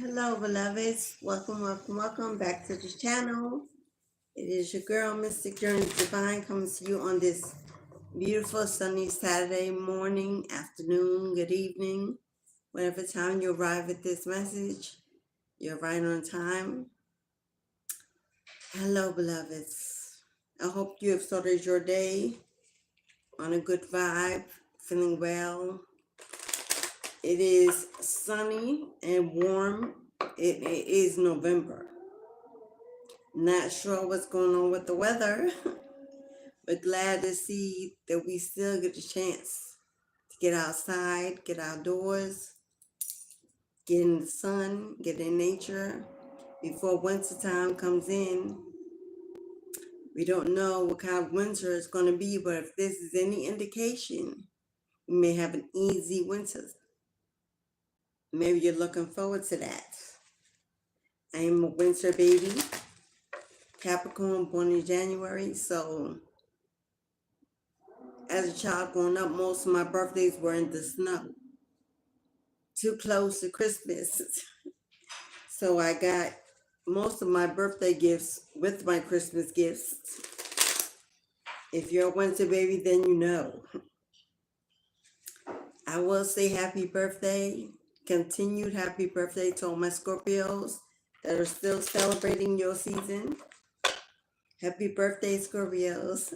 Hello, beloveds. Welcome back to the channel. It is your girl, Mystic Journey Divine, coming to you on this beautiful sunny Saturday morning, afternoon, good evening. Whatever time you arrive at this message, you're right on time. Hello, beloveds. I hope you have started your day on a good vibe, feeling well. It is sunny and warm. It is November. Not sure what's going on with the weather, but glad to see that we still get the chance to get outside, get outdoors, get in the sun, get in nature before winter time comes in. We don't know what kind of winter it's going to be, but if this is any indication, we may have an easy winter. Maybe you're looking forward to that. I am a winter baby, Capricorn, born in January, so as a child growing up, most of my birthdays were in the snow. Too close to Christmas. So I got most of my birthday gifts with my Christmas gifts. If you're a winter baby, then you know. I will say happy birthday, continued happy birthday to all my Scorpios that are still celebrating your season. Happy birthday, Scorpios.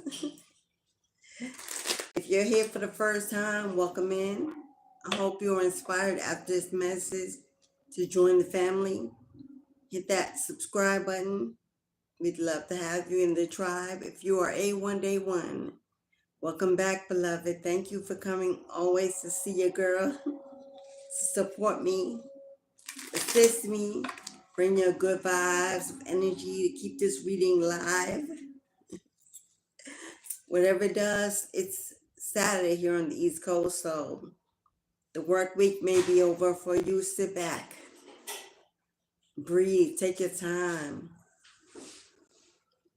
If you're here for the first time, welcome in. I hope you're inspired after this message to join the family. Hit that subscribe button. We'd love to have you in the tribe. If you are A1 Day 1, welcome back, beloved. Thank you for coming always to see your girl, support me, assist me, bring your good vibes, energy to keep this reading live. Whatever it does, it's Saturday here on the East Coast, so the work week may be over for you. Sit back, breathe, take your time.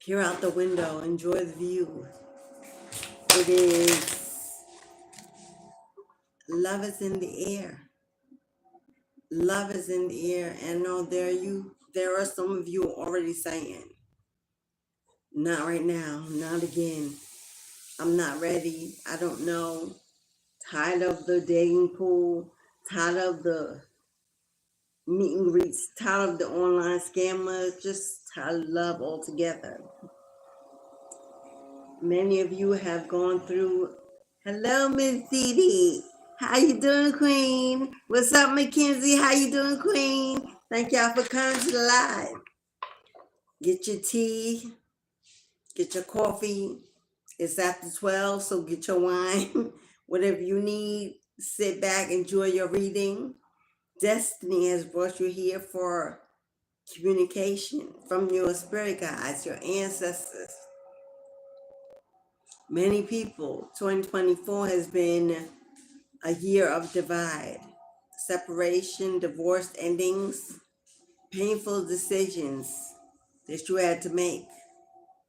Peer out the window, enjoy the view. It is love is in the air. Love is in the air. And no, there are some of you already saying, not right now, not again. I'm not ready. I don't know. Tired of the dating pool, tired of the meet and greets, tired of the online scammers, just tired of love altogether. Many of you have gone through. Hello, Miss Dee. How you doing, Queen? What's up, Mackenzie? How you doing, Queen? Thank y'all for coming to the live. Get your tea, get your coffee. It's after 12, so get your wine. Whatever you need, sit back, enjoy your reading. Destiny has brought you here for communication from your spirit guides, your ancestors. Many people, 2024 has been a year of divide, separation, divorce endings, painful decisions that you had to make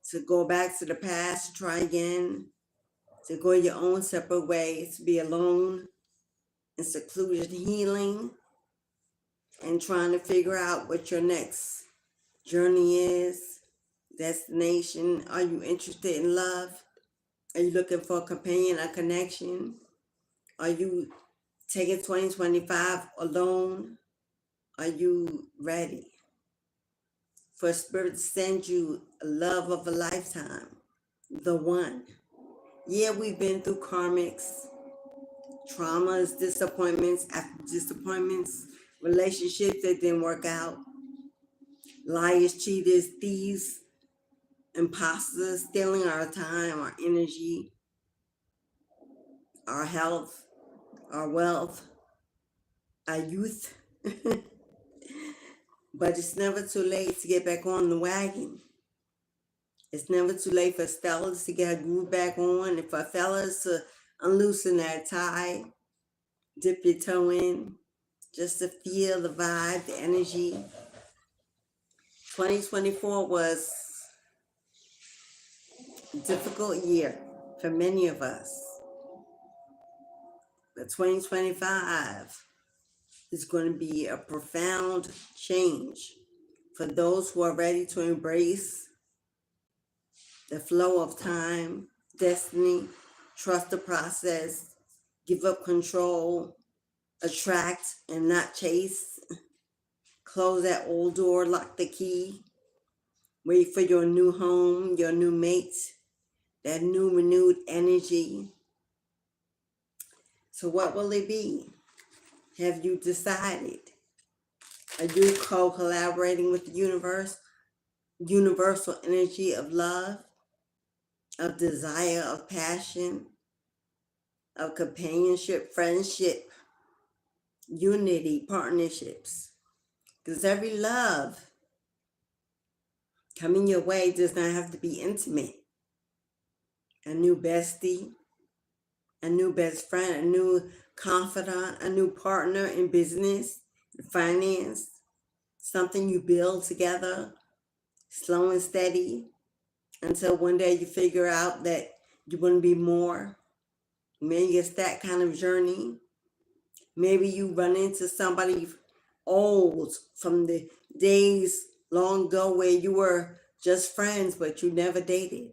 to go back to the past, to try again, to go your own separate ways, to be alone in seclusion, healing, and trying to figure out what your next journey is, destination. Are you interested in love? Are you looking for a companion, a connection? Are you taking 2025 alone? Are you ready for Spirit to send you a love of a lifetime? The one. Yeah, we've been through karmics, traumas, disappointments after disappointments, relationships that didn't work out, liars, cheaters, thieves, imposters, stealing our time, our energy, our health, our wealth, our youth. But it's never too late to get back on the wagon. It's never too late for fellas to get a groove back on, and for fellas to unloosen that tie, dip your toe in, just to feel the vibe, the energy. 2024 was a difficult year for many of us. But 2025 It's going to be a profound change for those who are ready to embrace the flow of time, destiny, trust the process, give up control, attract and not chase, close that old door, lock the key, wait for your new home, your new mate, that new renewed energy. So what will it be? Have you decided? Are you co-collaborating with the universe? Universal energy of love, of desire, of passion, of companionship, friendship, unity, partnerships. Because every love coming your way does not have to be intimate. A new bestie, a new best friend, a new confidant, a new partner in business, finance, something you build together, slow and steady, until one day you figure out that you want to be more. Maybe it's that kind of journey. Maybe you run into somebody old from the days long ago where you were just friends, but you never dated.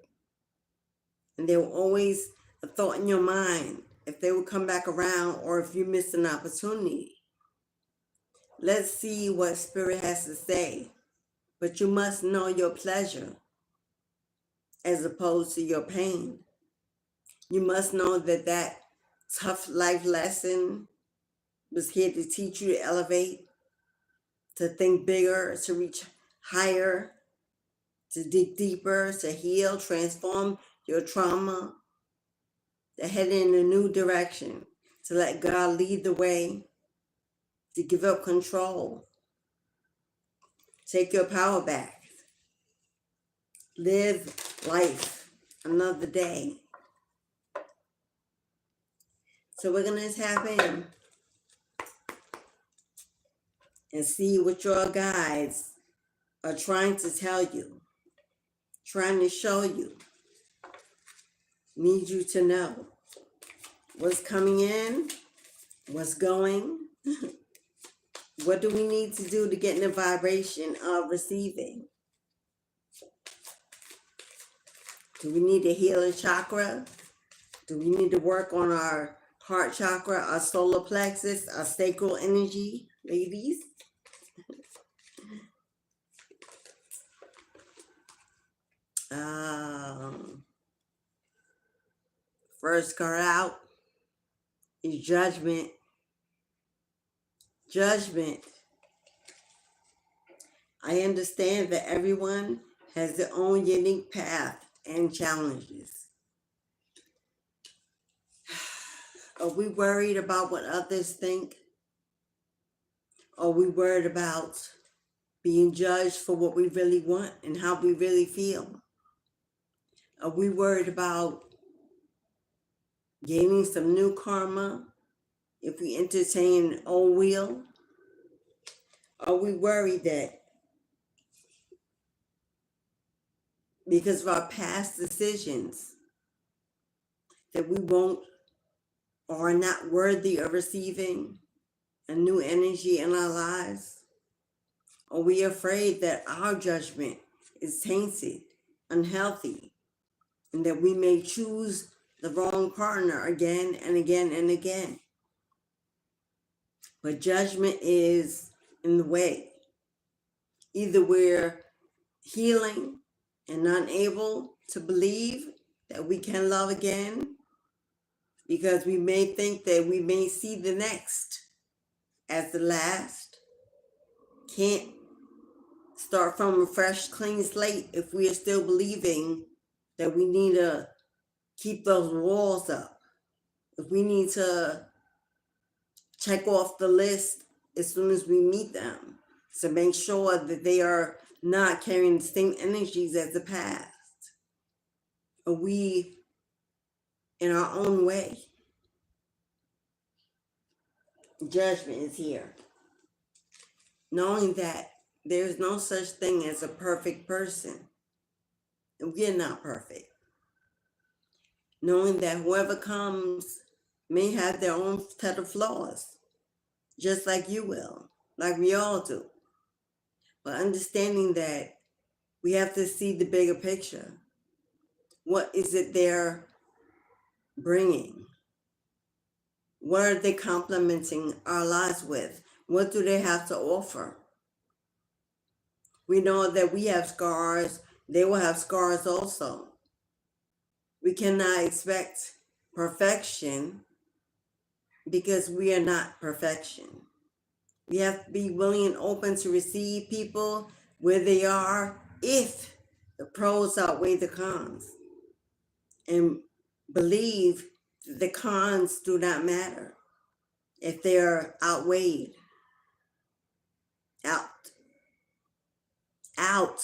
And there were always a thought in your mind if they would come back around or if you missed an opportunity. Let's see what Spirit has to say. But you must know your pleasure as opposed to your pain. You must know that that tough life lesson was here to teach you to elevate, to think bigger, to reach higher, to dig deeper, to heal, transform your trauma, to head in a new direction, to let God lead the way, to give up control, take your power back, live life another day. So we're going to tap in and see what your guides are trying to tell you, trying to show you, need you to know what's coming in, what's going, what do we need to do to get in the vibration of receiving? Do we need to heal a chakra? Do we need to work on our heart chakra, our solar plexus, our sacral energy, ladies? First card out is judgment. Judgment. I understand that everyone has their own unique path and challenges. Are we worried about what others think? Are we worried about being judged for what we really want and how we really feel? Are we worried about gaining some new karma if we entertain old wheel? Are we worried that because of our past decisions that we won't or are not worthy of receiving a new energy in our lives? Are we afraid that our judgment is tainted, unhealthy, and that we may choose the wrong partner again and again and again? But judgment is in the way. Either we're healing and unable to believe that we can love again because we may think that we may see the next as the last. Can't start from a fresh, clean slate if we are still believing that we need to keep those walls up. If we need to check off the list as soon as we meet them to make sure that they are not carrying the same energies as the past. Are we in our own way? Judgment is here. Knowing that there's no such thing as a perfect person. And we're not perfect. Knowing that whoever comes may have their own set of flaws. just like you will, like we all do. But understanding that we have to see the bigger picture. What is it they're bringing? What are they complementing our lives with? What do they have to offer? We know that we have scars, they will have scars also. We cannot expect perfection because we are not perfection. We have to be willing and open to receive people where they are if the pros outweigh the cons. And believe that the cons do not matter if they're outweighed. Out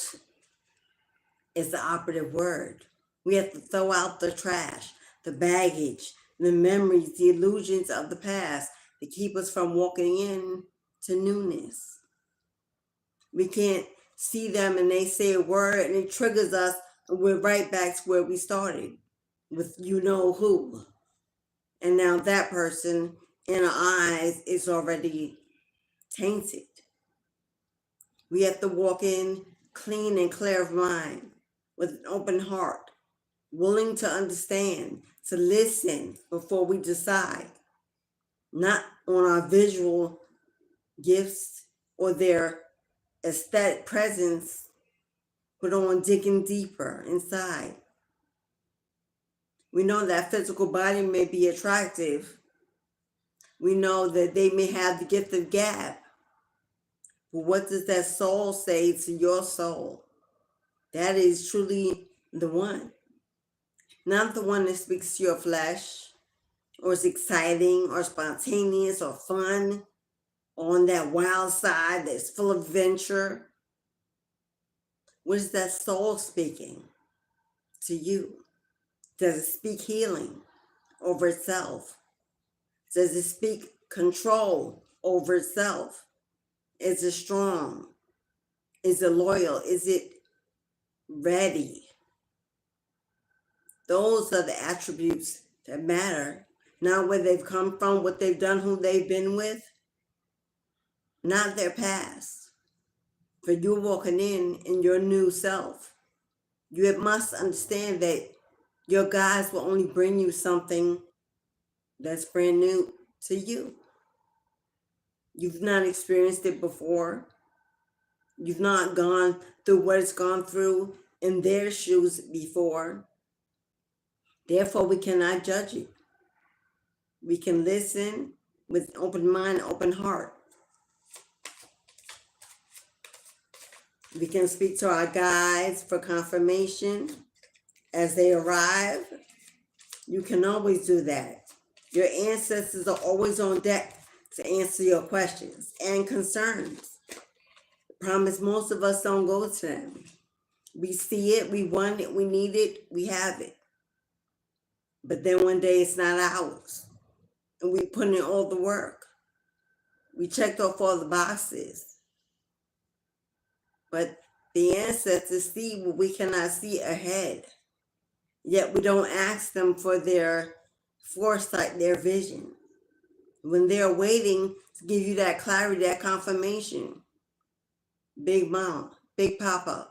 is the operative word. We have to throw out the trash, the baggage, the memories, the illusions of the past that keep us from walking in to newness. We can't see them and they say a word and it triggers us and we're right back to where we started with you know who. And now that person in our eyes is already tainted. We have to walk in clean and clear of mind with an open heart, willing to understand, to listen before we decide, not on our visual gifts or their aesthetic presence, but on digging deeper inside. We know that physical body may be attractive. We know that they may have the gift of gab. But what does that soul say to your soul? That is truly the one. Not the one that speaks to your flesh, or is exciting, or spontaneous, or fun, or on that wild side that's full of adventure. What is that soul speaking to you? Does it speak healing over itself? Does it speak control over itself? Is it strong? Is it loyal? Is it ready? Those are the attributes that matter. Not where they've come from, what they've done, who they've been with, not their past. For you're walking in your new self. You must understand that your guides will only bring you something that's brand new to you. You've not experienced it before. You've not gone through what it's gone through in their shoes before. Therefore, we cannot judge it. We can listen with open mind, open heart. We can speak to our guides for confirmation as they arrive. You can always do that. Your ancestors are always on deck to answer your questions and concerns. I promise most of us don't go to them. We see it, we want it, we need it, we have it. But then one day it's not ours. And we put in all the work. We checked off all the boxes. But the ancestors see what we cannot see ahead. Yet we don't ask them for their foresight, their vision. When they're waiting to give you that clarity, that confirmation. Big mama, big papa,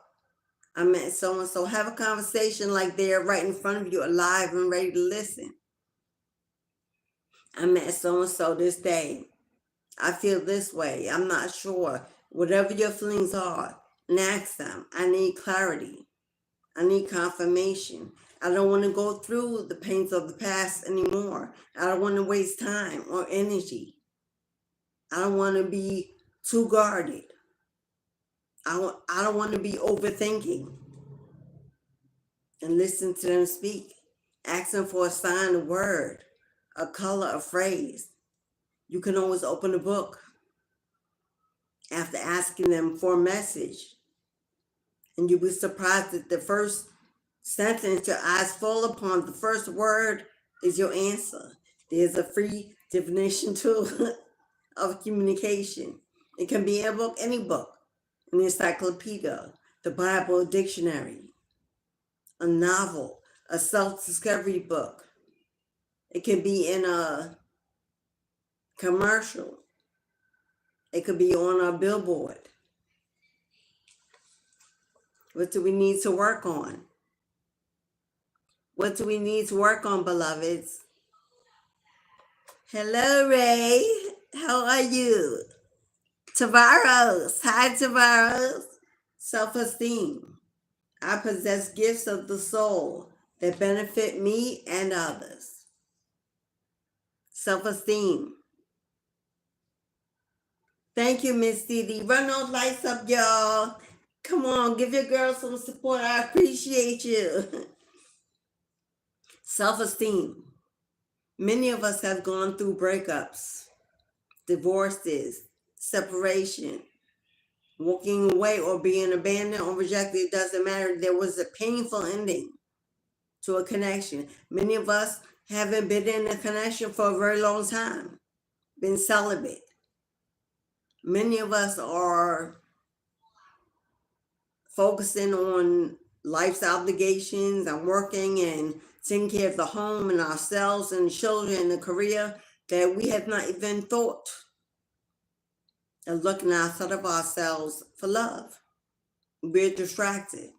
I met so-and-so. Have a conversation like they're right in front of you, alive and ready to listen. I met so-and-so this day. I feel this way. I'm not sure. Whatever your feelings are, and ask them. I need clarity. I need confirmation. I don't want to go through the pains of the past anymore. I don't want to waste time or energy. I don't want to be too guarded. I don't want to be overthinking. And listen to them speak. Ask them for a sign, a word, a color, a phrase. You can always open a book after asking them for a message. And you'll be surprised that the first sentence your eyes fall upon, the first word is your answer. There's a free definition tool of communication. It can be a book, any book, an encyclopedia, the Bible, a dictionary, a novel, a self-discovery book. It can be in a commercial. It could be on our billboard. What do we need to work on? What do we need to work on, beloveds? Hello, Ray. How are you? Tavaros. Hi, Tavaros. Self-esteem. I possess gifts of the soul that benefit me and others. Self-esteem. Thank you, Miss Dee. Run those lights up, y'all. Come on, give your girl some support. I appreciate you. Self-esteem. Many of us have gone through breakups, divorces, separation, walking away or being abandoned or rejected. It doesn't matter. There was a painful ending to a connection. Many of us haven't been in a connection for a very long time, been celibate. Many of us are focusing on life's obligations and working and taking care of the home and ourselves and children and the career that we have not even thought of looking outside of ourselves for love. We're distracted.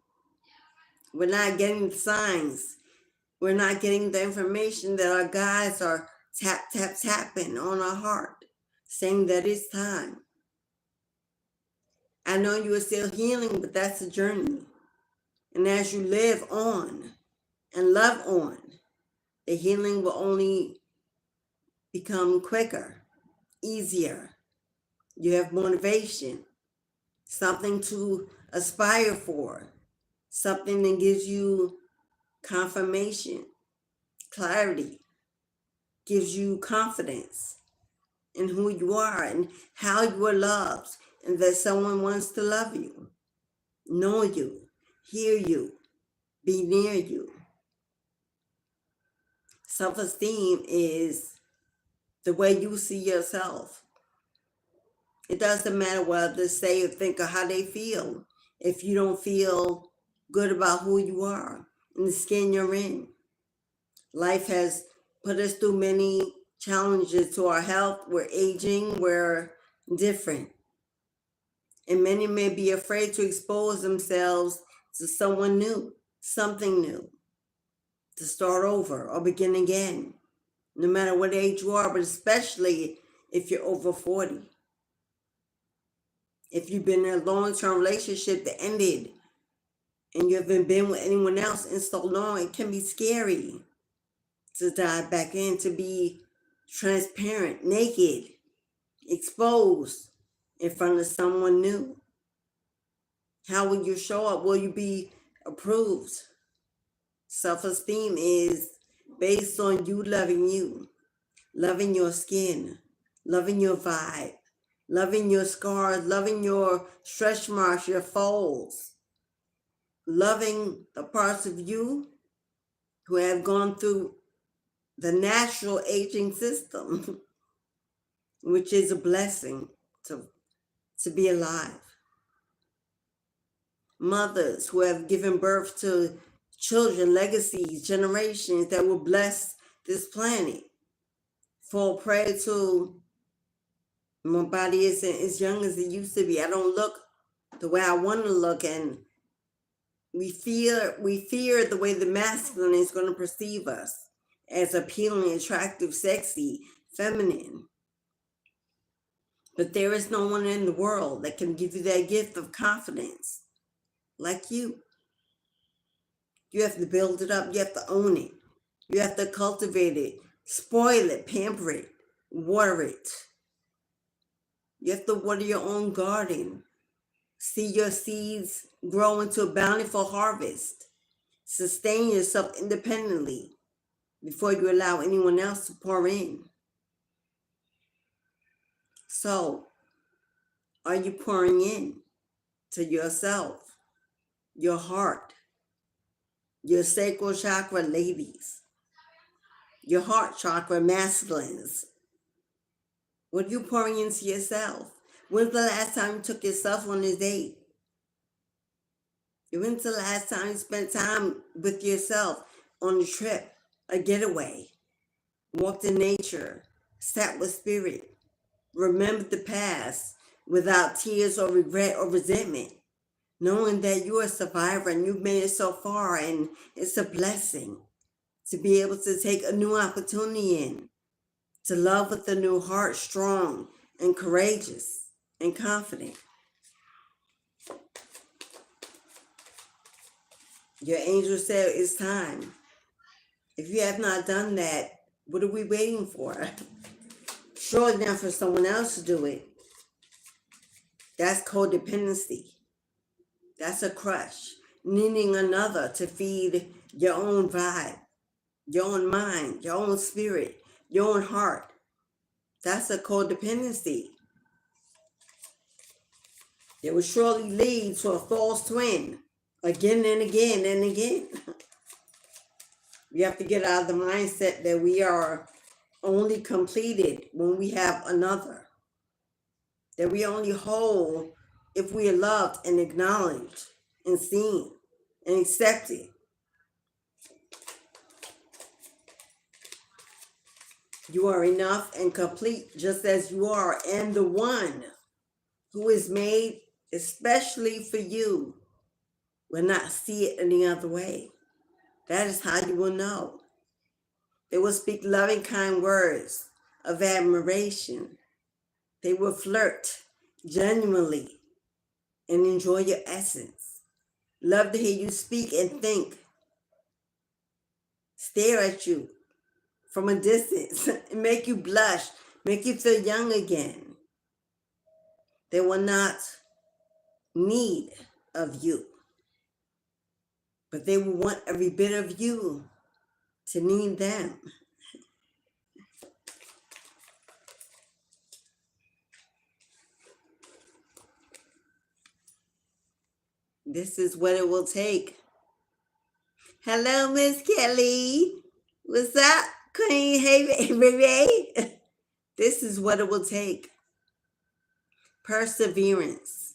We're not getting the signs. We're not getting the information that our guides are tapping on our heart, saying that it's time. I know you are still healing, but that's a journey. And as you live on and love on, the healing will only become quicker, easier. You have motivation, something to aspire for, something that gives you confirmation, clarity, gives you confidence in who you are and how you are loved, and that someone wants to love you, know you, hear you, be near you. Self-esteem is the way you see yourself. It doesn't matter what others say or think or how they feel if you don't feel good about who you are and the skin you're in. Life has put us through many challenges to our health. We're aging, we're different. And many may be afraid to expose themselves to someone new, something new, to start over or begin again, no matter what age you are, but especially if you're over 40. If you've been in a long-term relationship that ended and you haven't been with anyone else in so long, it can be scary to dive back in, to be transparent, naked, exposed in front of someone new. How will you show up? Will you be approved? Self-esteem is based on you, loving your skin, loving your vibe, loving your scars, loving your stretch marks, your folds, loving the parts of you who have gone through the natural aging system, which is a blessing to be alive. Mothers who have given birth to children, legacies, generations that will bless this planet, fall prey to my body isn't as young as it used to be. I don't look the way I want to look, and we fear the way the masculine is going to perceive us as appealing, attractive, sexy, feminine. But there is no one in the world that can give you that gift of confidence like you. You have to build it up. You have to own it. You have to cultivate it, spoil it, pamper it, water it. You have to water your own garden. See your seeds grow into a bountiful harvest. Sustain yourself independently before you allow anyone else to pour in. So, are you pouring in to yourself, your heart, your sacral chakra ladies, your heart chakra masculines? What are you pouring into yourself? When's the last time you took yourself on a date? When's the last time you spent time with yourself on a trip, a getaway, walked in nature, sat with spirit, remembered the past, without tears or regret or resentment, knowing that you're a survivor and you've made it so far, and it's a blessing to be able to take a new opportunity in, to love with a new heart, strong and courageous and confident. Your angel said it's time. If you have not done that, what are we waiting for? Surely not for someone else to do it. That's codependency. That's a crush. Needing another to feed your own vibe, your own mind, your own spirit, your own heart. That's a codependency. It will surely lead to a false twin again and again and again. We have to get out of the mindset that we are only completed when we have another. That we only whole if we are loved and acknowledged and seen and accepted. You are enough and complete just as you are, and the one who is made especially for you will not see it any other way. That is how you will know. They will speak loving, kind words of admiration. They will flirt genuinely and enjoy your essence. Love to hear you speak and think. Stare at you from a distance and make you blush, make you feel young again. They will not need of you, but they will want every bit of you to need them. This is what it will take. Hello, Miss Kelly. What's up, Queen? Hey, baby. This is what it will take. Perseverance,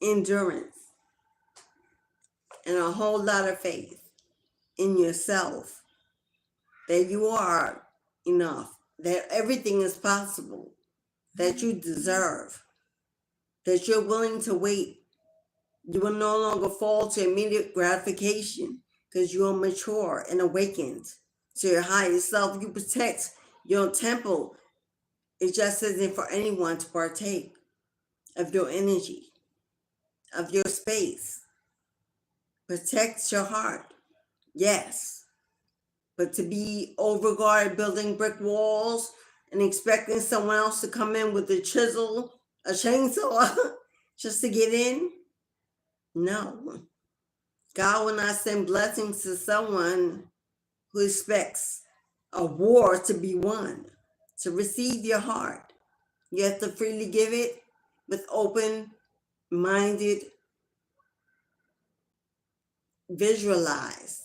endurance, and a whole lot of faith in yourself that you are enough, that everything is possible, that you deserve, that you're willing to wait. You will no longer fall to immediate gratification because you are mature and awakened to your higher self. You protect your temple. It just isn't for anyone to partake of your energy, of your space. Protect your heart, yes. But to be overguarded building brick walls and expecting someone else to come in with a chisel, a chainsaw, just to get in, no. God will not send blessings to someone who expects a war to be won. To receive your heart, you have to freely give it with open-minded, visualize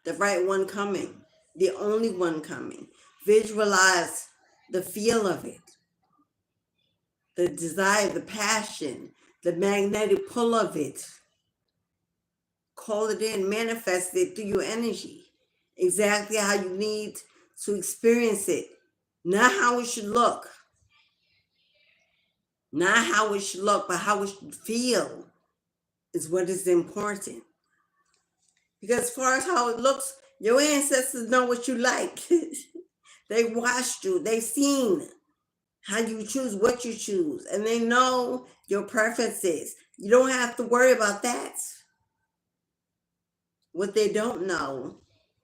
the right one coming, the only one coming. Visualize the feel of it, the desire, the passion, the magnetic pull of it. Call it in, manifest it through your energy. Exactly how you need to experience it. Not how it should look. Not how it should look, but how it should feel is what is important. Because as far as how it looks, your ancestors know what you like. They watched you. They've seen how you choose, what you choose. And they know your preferences. You don't have to worry about that. What they don't know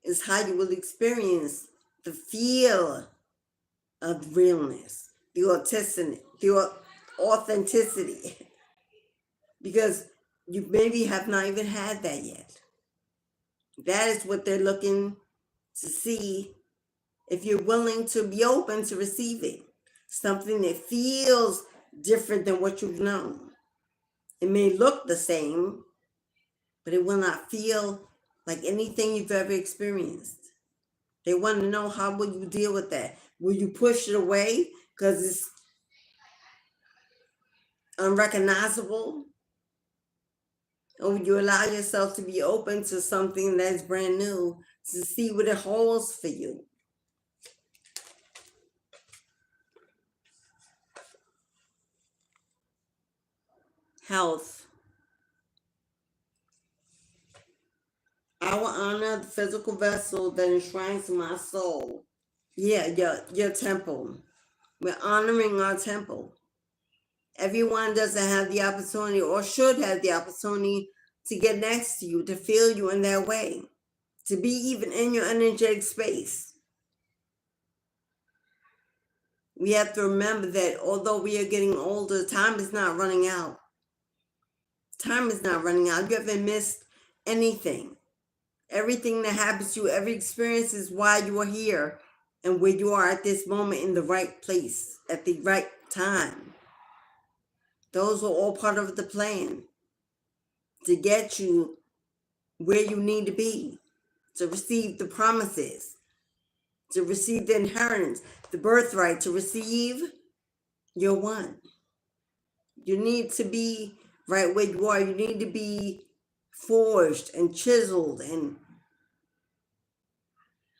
is how you will experience the feel of realness, the authenticity. Because you maybe have not even had that yet. That is what they're looking to see, if you're willing to be open to receiving something that feels different than what you've known. It may look the same, but it will not feel like anything you've ever experienced. They want to know, how will you deal with that? Will you push it away because it's unrecognizable? Or will you allow yourself to be open to something that's brand new, to see what it holds for you? health. I will honor the physical vessel that enshrines my soul. Yeah, your temple. We're honoring our temple. Everyone doesn't have the opportunity or should have the opportunity to get next to you, to feel you in that way, to be even in your energetic space. We have to remember that although we are getting older, time is not running out. Time is not running out. You haven't missed anything. Everything that happens to you, every experience is why you are here and where you are at this moment in the right place, at the right time. Those are all part of the plan to get you where you need to be, to receive the promises, to receive the inheritance, the birthright, to receive your one. You need to be right where you are. You need to be forged and chiseled and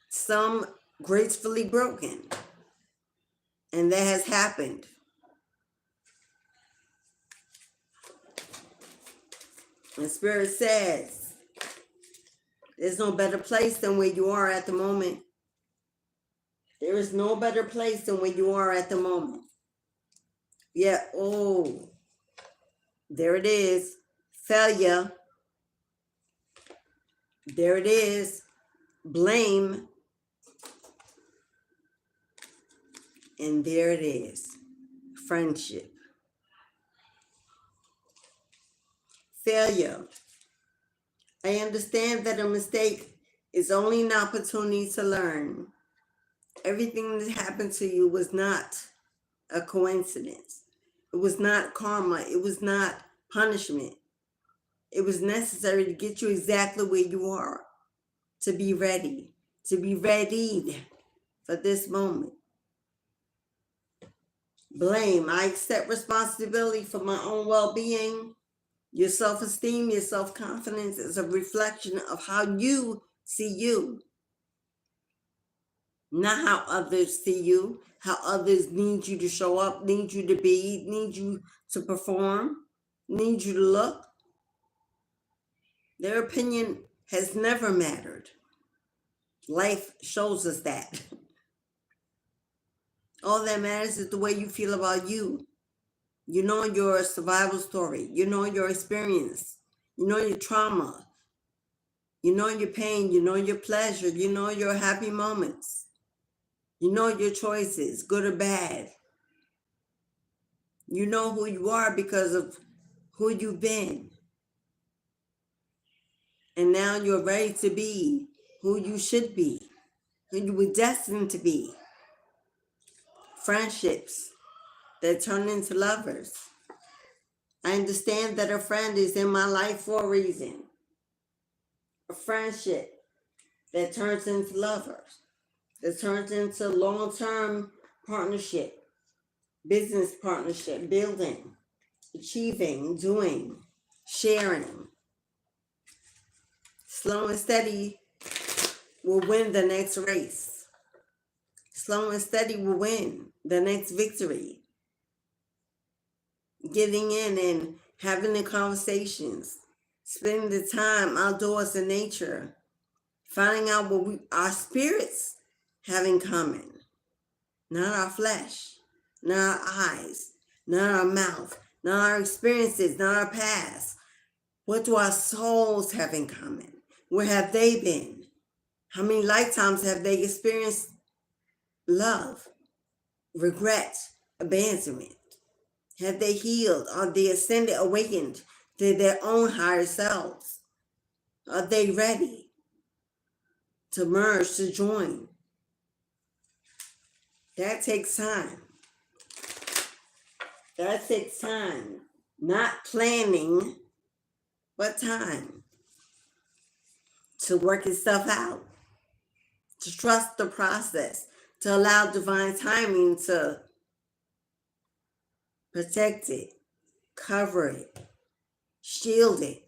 some gracefully broken. And that has happened. And Spirit says, there's no better place than where you are at the moment. There is no better place than where you are at the moment. Yeah, oh, there it is. Failure. There it is. Blame. And there it is. Friendship. Failure. I understand that a mistake is only an opportunity to learn. Everything that happened to you was not a coincidence. It was not karma. It was not punishment. It was necessary to get you exactly where you are, to be ready, to be readied for this moment. Blame. I accept responsibility for my own well-being. Your self-esteem, your self-confidence is a reflection of how you see you. Not how others see you, how others need you to show up, need you to be, need you to perform, need you to look. Their opinion has never mattered. Life shows us that. All that matters is the way you feel about you. You know your survival story. You know your experience. You know your trauma. You know your pain. You know your pleasure. You know your happy moments. You know your choices, good or bad. You know who you are because of who you've been. And now you're ready to be who you should be, who you were destined to be. Friendships that turn into lovers. I understand that a friend is in my life for a reason. A friendship that turns into lovers, that turns into long-term partnership, business partnership, building, achieving, doing, sharing. Slow and steady will win the next race. Slow and steady will win the next victory. Getting in and having the conversations, spending the time outdoors in nature, finding out what our spirits have in common. Not our flesh, not our eyes, not our mouth, not our experiences, not our past. What do our souls have in common? Where have they been? How many lifetimes have they experienced love, regret, abandonment? Have they healed? Are they ascended, awakened to their own higher selves? Are they ready to merge, to join? That takes time. That takes time. Not planning, but time to work itself out, to trust the process, to allow divine timing to protect it, cover it, shield it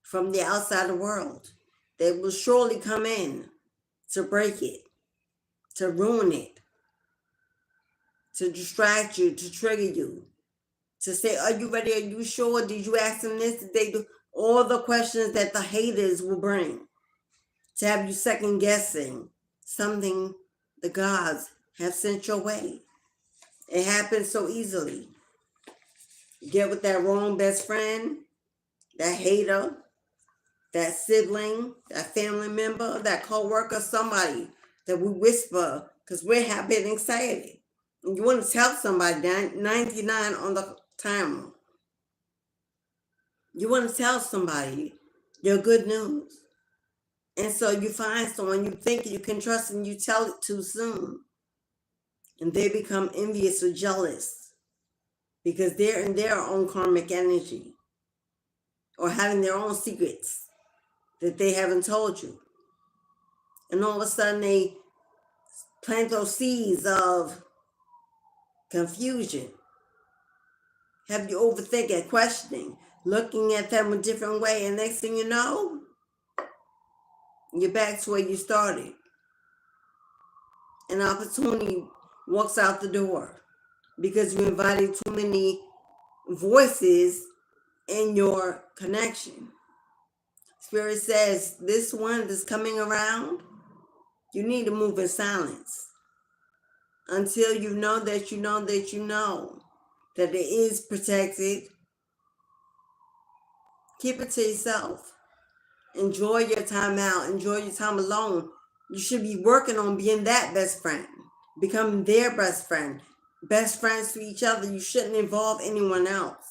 from the outside world that will surely come in to break it, to ruin it, to distract you, to trigger you, To say, are you ready? Are you sure? Did you ask them this? Did they do? All the questions that the haters will bring. To have you second guessing something the gods have sent your way. It happens so easily. You get with that wrong best friend, that hater, that sibling, that family member, that co-worker, somebody that we whisper because we're happy and excited. And you want to tell somebody 99 on the timer. You want to tell somebody your good news. And so you find someone you think you can trust and you tell it too soon. And they become envious or jealous because they're in their own karmic energy or having their own secrets that they haven't told you. And all of a sudden they plant those seeds of confusion, have you overthinking, questioning, looking at them a different way, and next thing you know, you're back to where you started. An opportunity walks out the door because you invited too many voices in your connection. Spirit says, this one that's coming around, you need to move in silence until you know that you know that you know that it is protected. Keep it to yourself. Enjoy your time out. Enjoy your time alone. You should be working on being that best friend, becoming their best friend, best friends to each other. You shouldn't involve anyone else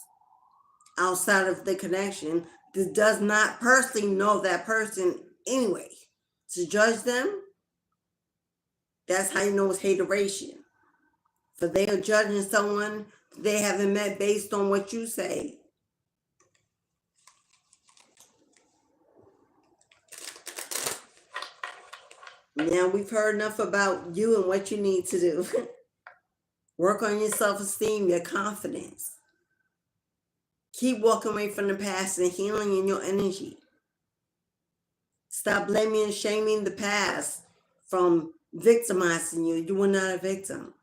outside of the connection that does not personally know that person anyway. To judge them, that's how you know it's hateration. For they are judging someone they haven't met based on what you say. Now we've heard enough about you and what you need to do. Work on your self-esteem, your confidence. Keep walking away from the past and healing in your energy. Stop blaming and shaming the past from victimizing you. You were not a victim.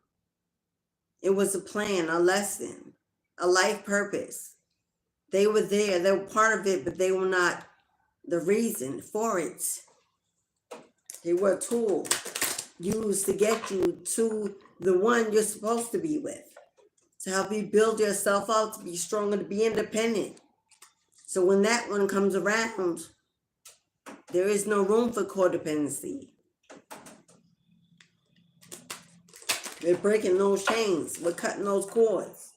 It was a plan, a lesson, a life purpose. They were there. They were part of it, but they were not the reason for it. They were a tool used to get you to the one you're supposed to be with, to help you build yourself up, to be stronger, to be independent. So when that one comes around, there is no room for codependency. We're breaking those chains. We're cutting those cords.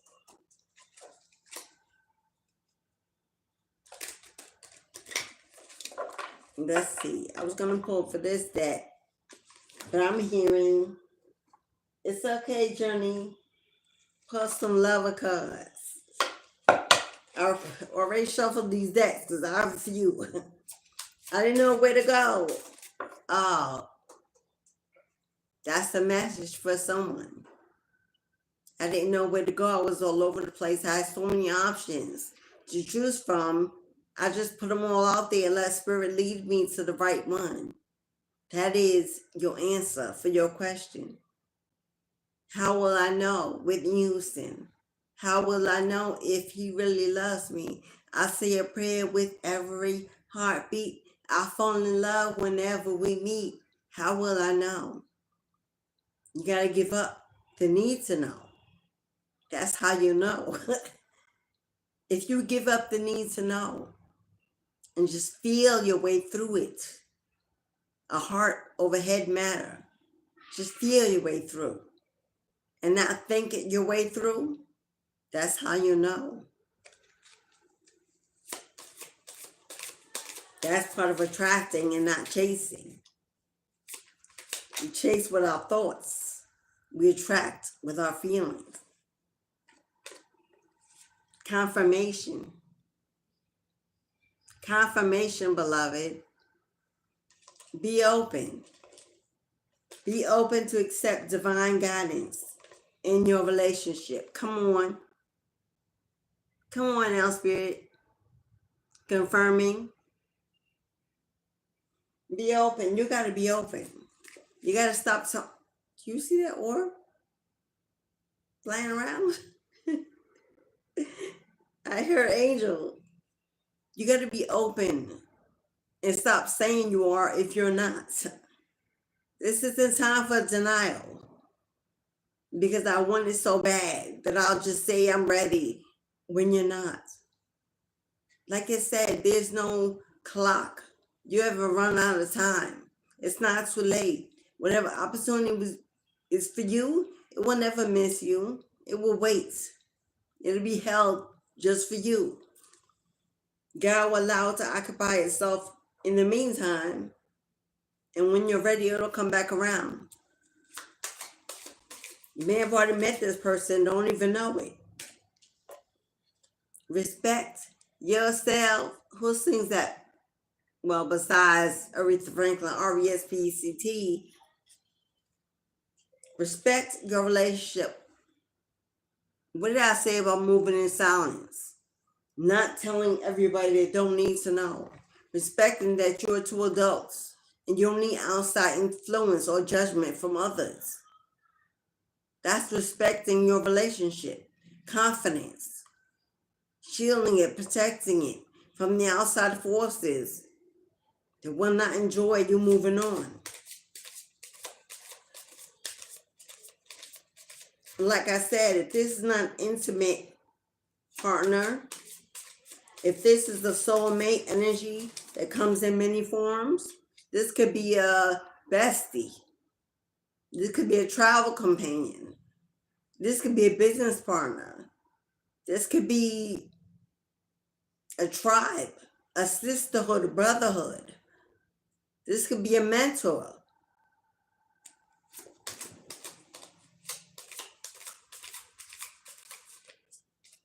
Let's see. I was going to pull for this deck, but I'm hearing, it's okay, Journey. Pull some lover cards. I already shuffled these decks because I have a few. I didn't know where to go. Oh, that's a message for someone. I didn't know where to go. I was all over the place. I had so many options to choose from. I just put them all out there and let Spirit lead me to the right one. That is your answer for your question. How will I know? Whitney Houston. How will I know if he really loves me? I say a prayer with every heartbeat. I fall in love whenever we meet. How will I know? You got to give up the need to know. That's how you know. If you give up the need to know and just feel your way through it, a heart over head matter, just feel your way through and not think it your way through, that's how you know. That's part of attracting and not chasing. We chase with our thoughts. We attract with our feelings. Confirmation. Confirmation, beloved. Be open. Be open to accept divine guidance in your relationship. Come on. Come on now, Spirit. Confirming. Be open. You got to be open. You got to stop. Do you see that orb flying around? I heard Angel. You got to be open and stop saying you are if you're not. This isn't time for denial because I want it so bad that I'll just say I'm ready when you're not. Like I said, there's no clock. You ever run out of time. It's not too late. Whatever opportunity is for you, it will never miss you. It will wait. It'll be held just for you. God will allow it to occupy itself in the meantime. And when you're ready, it'll come back around. You may have already met this person, don't even know it. Respect yourself. Who sings that? Well, besides Aretha Franklin, R-E-S-P-E-C-T. Respect your relationship. What did I say about moving in silence? Not telling everybody that don't need to know. Respecting that you're two adults and you don't need outside influence or judgment from others. That's respecting your relationship. Confidence. Shielding it, protecting it from the outside forces that will not enjoy you moving on. Like I said, if this is not an intimate partner, if this is the soulmate energy that comes in many forms, this could be a bestie. This could be a travel companion. This could be a business partner. This could be a tribe, a sisterhood, a brotherhood. This could be a mentor.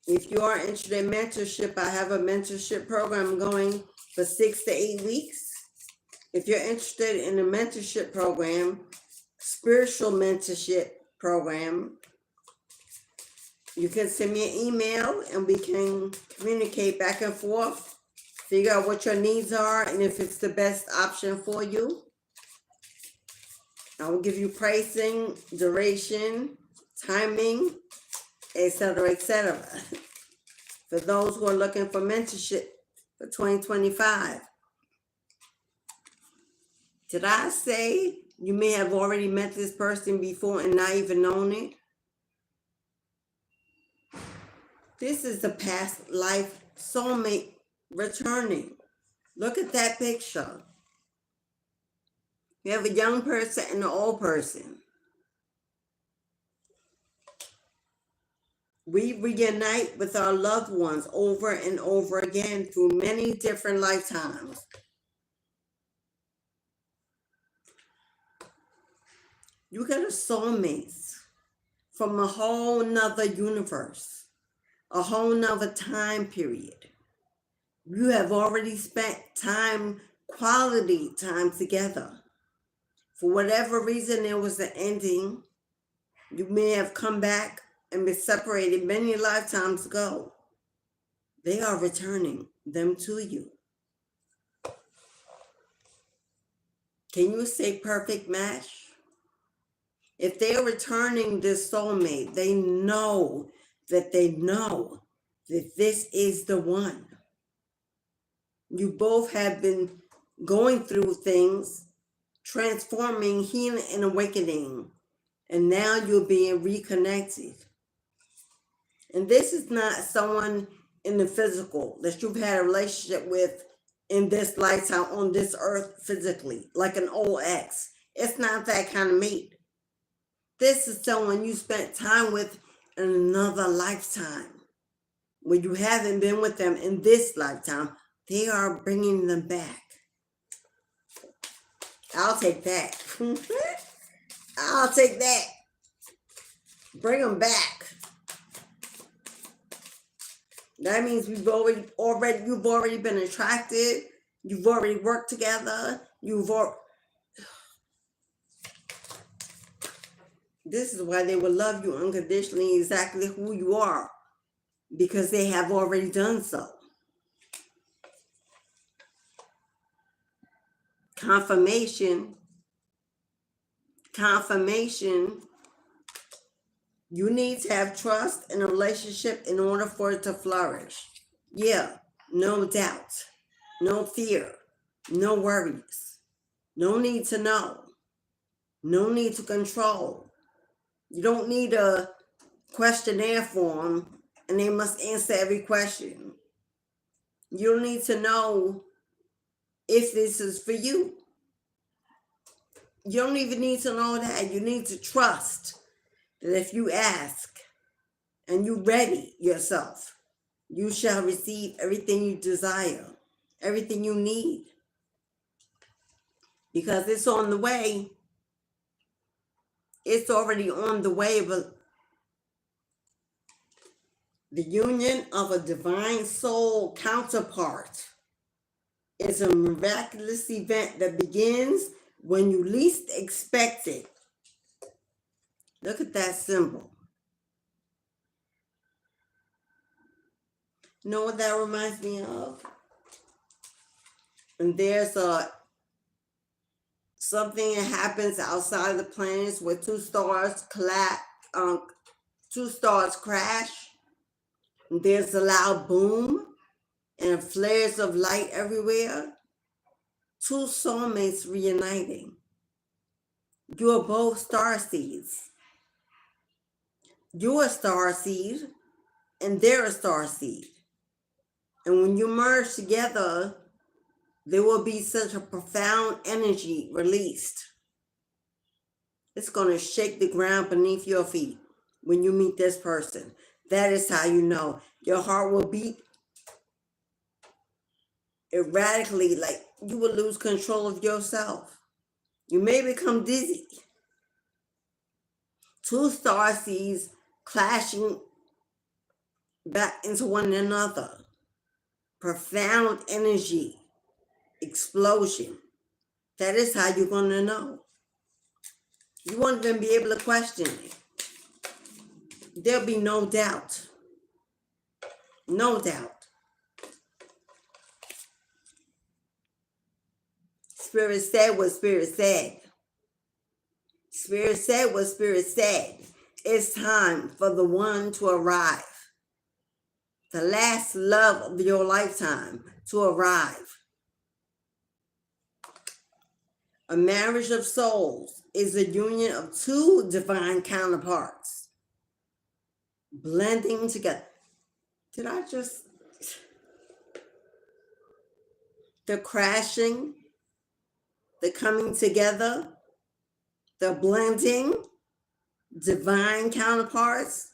If you are interested in mentorship, I have a mentorship program going for 6 to 8 weeks. If you're interested in a mentorship program, spiritual mentorship program, you can send me an email and we can communicate back and forth, figure out what your needs are and if it's the best option for you. I will give you pricing, duration, timing, etc., etc. For those who are looking for mentorship for 2025. Did I say you may have already met this person before and not even known it? This is the past life soulmate returning. Look at that picture. You have a young person and an old person. We reunite with our loved ones over and over again through many different lifetimes. You got a soulmate from a whole nother universe, a whole nother time period. You have already spent time, quality time together. For whatever reason, there was an ending. You may have come back and been separated many lifetimes ago. They are returning them to you. Can you say perfect match? If they are returning this soulmate, they know that this is the one. You both have been going through things, transforming, healing, and awakening. And now you're being reconnected. And this is not someone in the physical that you've had a relationship with in this lifetime on this earth physically, like an old ex. It's not that kind of mate. This is someone you spent time with in another lifetime. When you haven't been with them in this lifetime, they are bringing them back. I'll take that. I'll take that. Bring them back. That means you've already been attracted. You've already worked together. This is why they will love you unconditionally, exactly who you are, because they have already done so. Confirmation You need to have trust in a relationship in order for it to flourish. Yeah, no doubt, no fear, no worries, no need to know, no need to control. You don't need a questionnaire form and they must answer every question. You don't need to know if this is for you. You don't even need to know that. You need to trust that if you ask and you ready yourself, you shall receive everything you desire, everything you need, because it's on the way. It's already on the way, but the union of a divine soul counterpart is a miraculous event that begins when you least expect it. Look at that symbol. You know what that reminds me of? And there's something that happens outside of the planets where two stars crash. And there's a loud boom and flares of light everywhere. Two soulmates reuniting. You are both star seeds. You're a star seed, and they're a star seed. And when you merge together, there will be such a profound energy released. It's going to shake the ground beneath your feet when you meet this person. That is how you know. Your heart will beat erratically, like you will lose control of yourself. You may become dizzy. Two star seeds clashing back into one another. Profound energy explosion. That is how you're going to know. You won't even be able to question it. There'll be no doubt. No doubt. Spirit said what Spirit said. Spirit said what Spirit said. It's time for the one to arrive. The last love of your lifetime to arrive. A marriage of souls is a union of two divine counterparts blending together. Did I just... The crashing, the coming together, the blending, divine counterparts.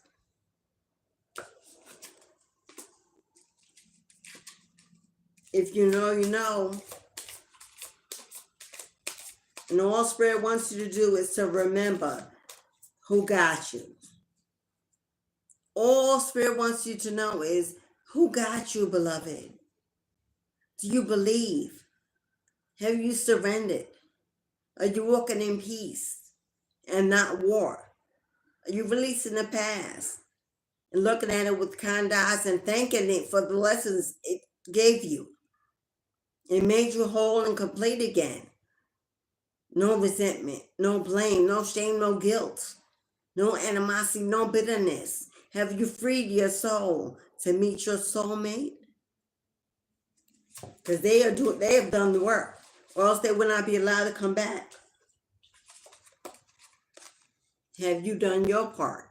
If you know, you know. And all Spirit wants you to do is to remember who got you. All Spirit wants you to know is who got you, beloved. Do you believe? Have you surrendered? Are you walking in peace and not war? Are you releasing the past and looking at it with kind eyes and thanking it for the lessons it gave you? It made you whole and complete again. No resentment, no blame, no shame, no guilt, no animosity, no bitterness. Have you freed your soul to meet your soulmate? Because they have done the work, or else they would not be allowed to come back. Have you done your part?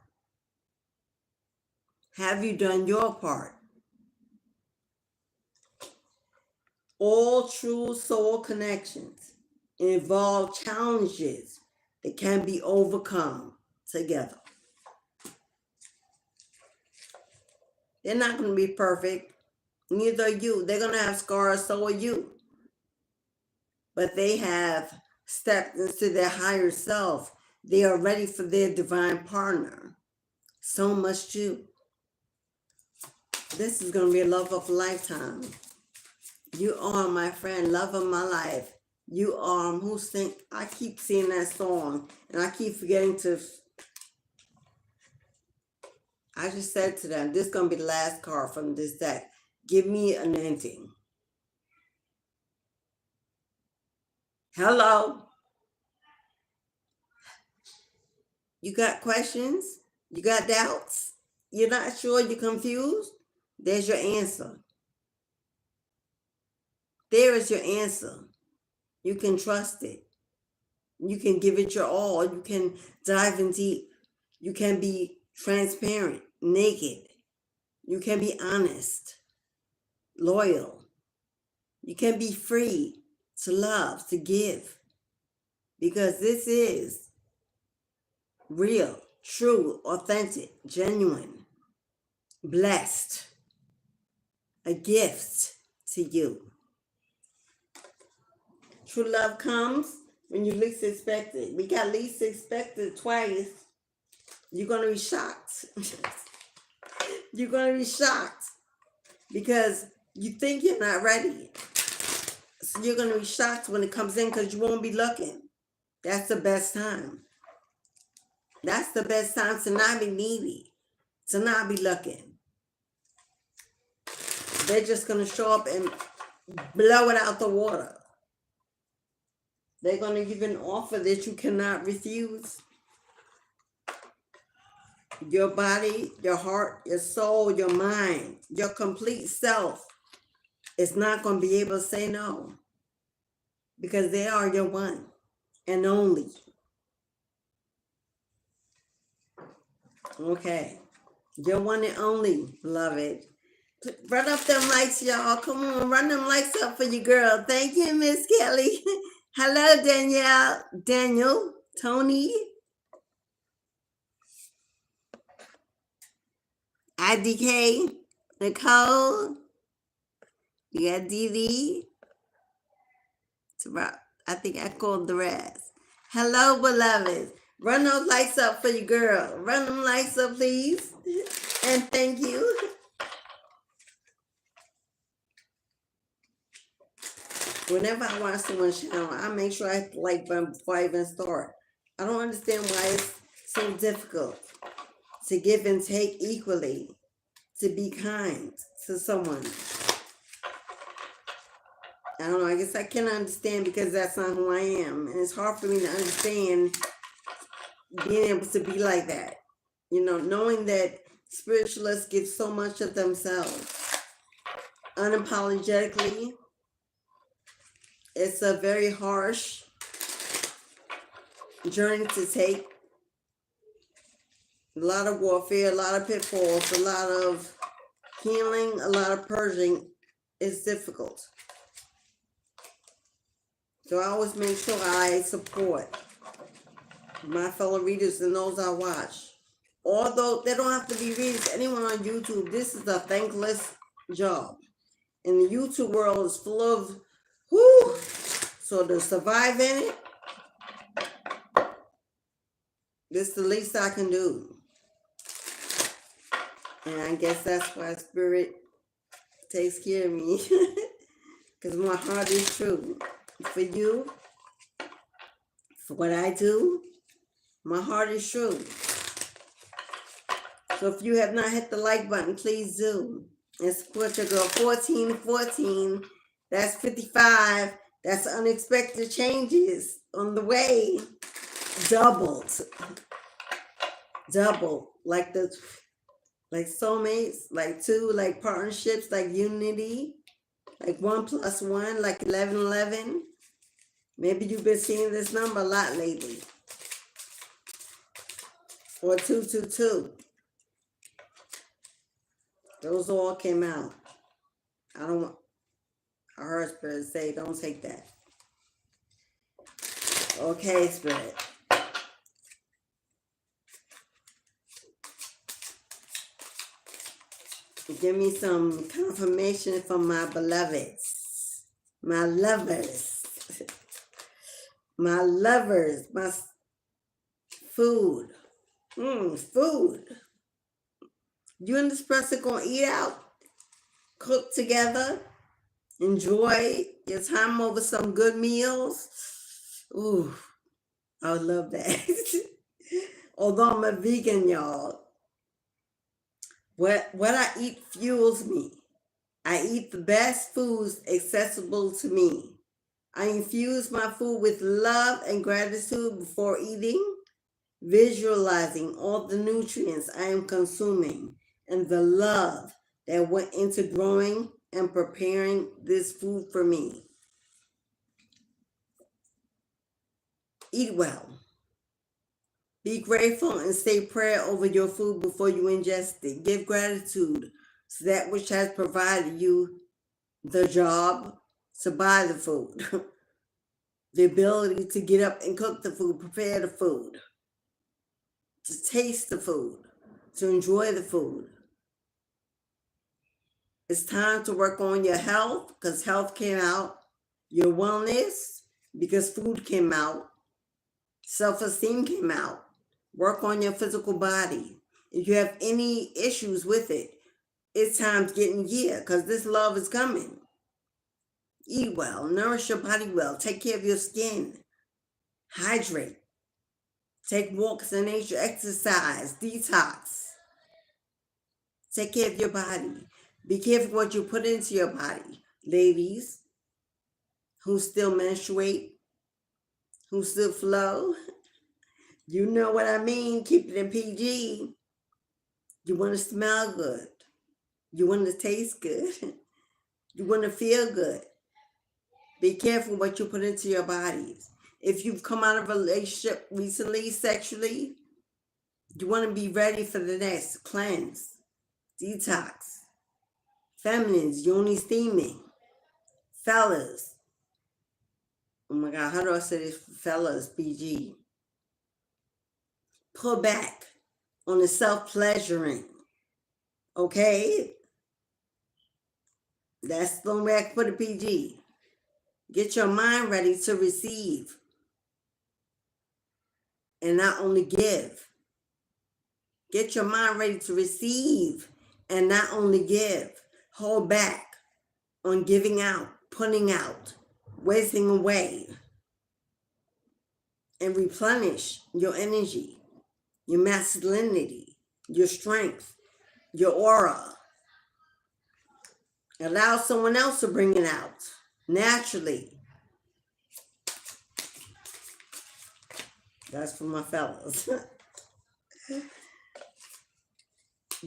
Have you done your part? All true soul connections involve challenges that can be overcome together. They're not going to be perfect. Neither are you. They're going to have scars, so are you. But they have stepped into their higher self. They are ready for their divine partner. So must you. This is going to be a love of a lifetime. You are my friend, love of my life. You are who's think. I keep seeing that song and I keep forgetting to. I just said to them, this is going to be the last card from this deck. Give me an ending. Hello. You got questions? You got doubts? You're not sure? You're confused? There's your answer. There is your answer. You can trust it. You can give it your all. You can dive in deep. You can be transparent, naked. You can be honest, loyal. You can be free to love, to give. Because this is real, true, authentic, genuine, blessed, a gift to you. True love comes when you least expect it. We got least expected twice. You're going to be shocked. You're going to be shocked because you think you're not ready. So you're going to be shocked when it comes in because you won't be looking. That's the best time. That's the best time to not be needy, to not be looking. They're just going to show up and blow it out the water. They're going to give an offer that you cannot refuse. Your body, your heart, your soul, your mind, your complete self is not going to be able to say no because they are your one and only. Okay. Your one and only, beloved. Run up them likes, y'all. Come on, run them likes up for your girl. Thank you, Miss Kelly. Hello, Danielle, Daniel, Tony, IDK, Nicole, you got DD. I think I called the rest. Hello, beloveds. Run those lights up for your girl. Run them lights up, please. And thank you. Whenever I watch someone's channel, I make sure I hit the like button before I even start. I don't understand why it's so difficult to give and take equally, to be kind to someone. I don't know, I guess I can't understand because that's not who I am. And it's hard for me to understand being able to be like that. You know, knowing that spiritualists give so much of themselves unapologetically. It's a very harsh journey to take. A lot of warfare, a lot of pitfalls, a lot of healing, a lot of purging. It's difficult. So I always make sure I support my fellow readers and those I watch. Although they don't have to be readers, anyone on YouTube, this is a thankless job. And the YouTube world is full of whoo. So to survive in it, this is the least I can do. And I guess that's why Spirit takes care of me. Because my heart is true. For you, for what I do, my heart is true. So if you have not hit the like button, please do. And support your girl. 1414. That's 55. That's unexpected changes on the way. Doubled. Double. Like soulmates, like two, like partnerships, like unity, like 1 + 1, like 1111. Maybe you've been seeing this number a lot lately. Or 222. Those all came out. I heard Spirit say, don't take that. Okay, Spirit. Give me some confirmation from my beloveds, my lovers, my lovers, my food. Food. You and this person gonna eat out, cook together, enjoy your time over some good meals. Ooh, I would love that. Although I'm a vegan, y'all. What I eat fuels me. I eat the best foods accessible to me. I infuse my food with love and gratitude before eating. visualizing all the nutrients I am consuming and the love that went into growing and preparing this food for me. Eat well. Be grateful and say prayer over your food before you ingest it. Give gratitude to that which has provided you the job to buy the food, the ability to get up and cook the food, prepare the food, to taste the food, to enjoy the food. It's time to work on your health because health came out, your wellness because food came out, self-esteem came out. Work on your physical body. If you have any issues with it, it's time to get in gear because this love is coming. Eat well, nourish your body well, take care of your skin, hydrate, take walks in nature, exercise, detox, take care of your body. Be careful what you put into your body. Ladies who still menstruate, who still flow, you know what I mean, keep it in PG. You want to smell good. You want to taste good. You want to feel good. Be careful what you put into your bodies. If you've come out of a relationship recently, sexually, you want to be ready for the next cleanse, detox. Feminines, yoni steaming. Fellas. Oh my God, how do I say this? Fellas, BG. Pull back on the self-pleasuring. Okay? That's the only way I can put a PG. Get your mind ready to receive and not only give. Get your mind ready to receive and not only give. Hold back on giving out, putting out, wasting away, and replenish your energy, your masculinity, your strength, your aura. Allow someone else to bring it out naturally. That's for my fellas.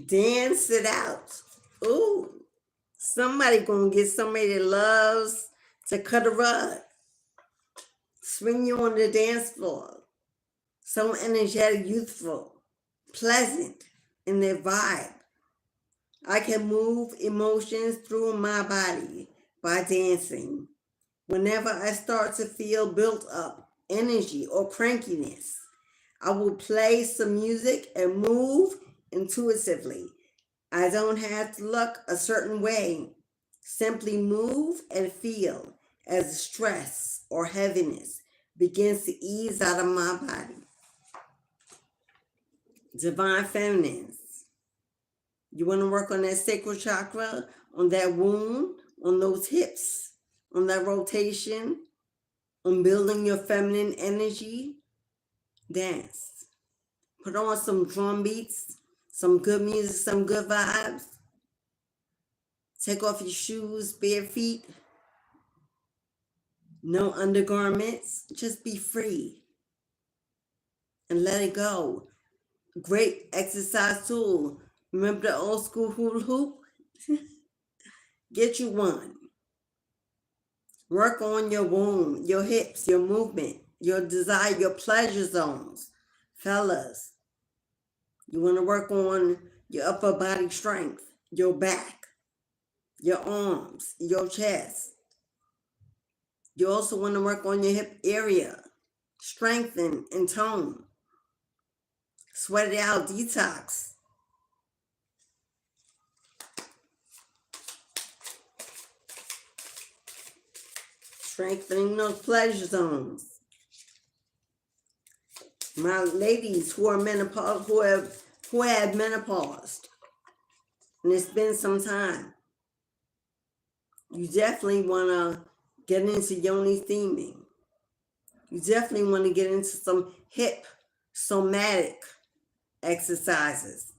Dance it out. Ooh, somebody gonna get somebody that loves to cut a rug, swing you on the dance floor. So energetic, youthful, pleasant in their vibe. I can move emotions through my body by dancing. Whenever I start to feel built up energy or crankiness, I will play some music and move intuitively. I don't have to look a certain way. Simply move and feel as stress or heaviness begins to ease out of my body. Divine feminines. You want to work on that sacral chakra, on that womb, on those hips, on that rotation, on building your feminine energy. Dance. Put on some drum beats, some good music, some good vibes. Take off your shoes, bare feet. No undergarments. Just be free and let it go. Great exercise tool. Remember the old school hula hoop? Get you one. Work on your womb, your hips, your movement, your desire, your pleasure zones. Fellas, you want to work on your upper body strength, your back, your arms, your chest. You also want to work on your hip area, strengthen and tone. Sweat it out, detox. Strengthening those pleasure zones. My ladies who are menopause, who have menopause, and it's been some time, you definitely want to get into yoni steaming. You definitely want to get into some hip somatic exercises.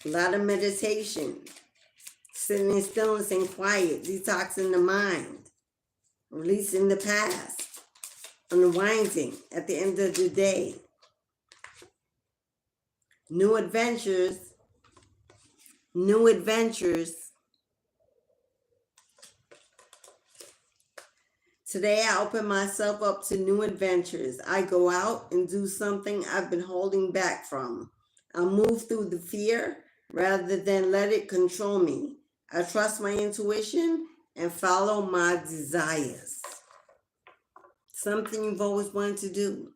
A lot of meditation, sitting in stillness and quiet, detoxing the mind. releasing the past, unwinding at the end of the day. New adventures. Today I open myself up to new adventures. I go out and do something I've been holding back from. I move through the fear rather than let it control me. I trust my intuition and follow my desires. Something you've always wanted to do.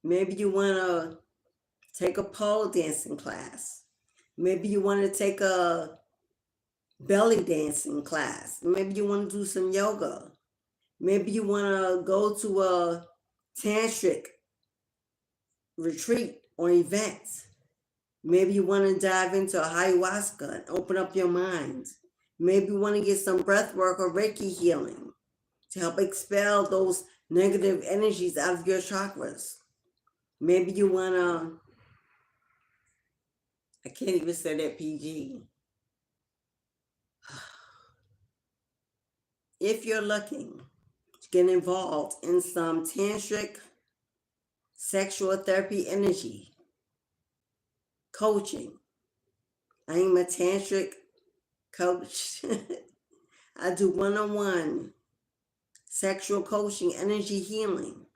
Maybe you want to take a pole dancing class. Maybe you want to take a belly dancing class. Maybe you want to do some yoga. Maybe you want to go to a tantric retreat or event. Maybe you want to dive into a ayahuasca and open up your mind. Maybe you want to get some breath work or Reiki healing to help expel those negative energies out of your chakras. Maybe you want to, I can't even say that PG. If you're looking to get involved in some tantric sexual therapy energy coaching, I am a tantric coach. I do one-on-one sexual coaching, energy healing,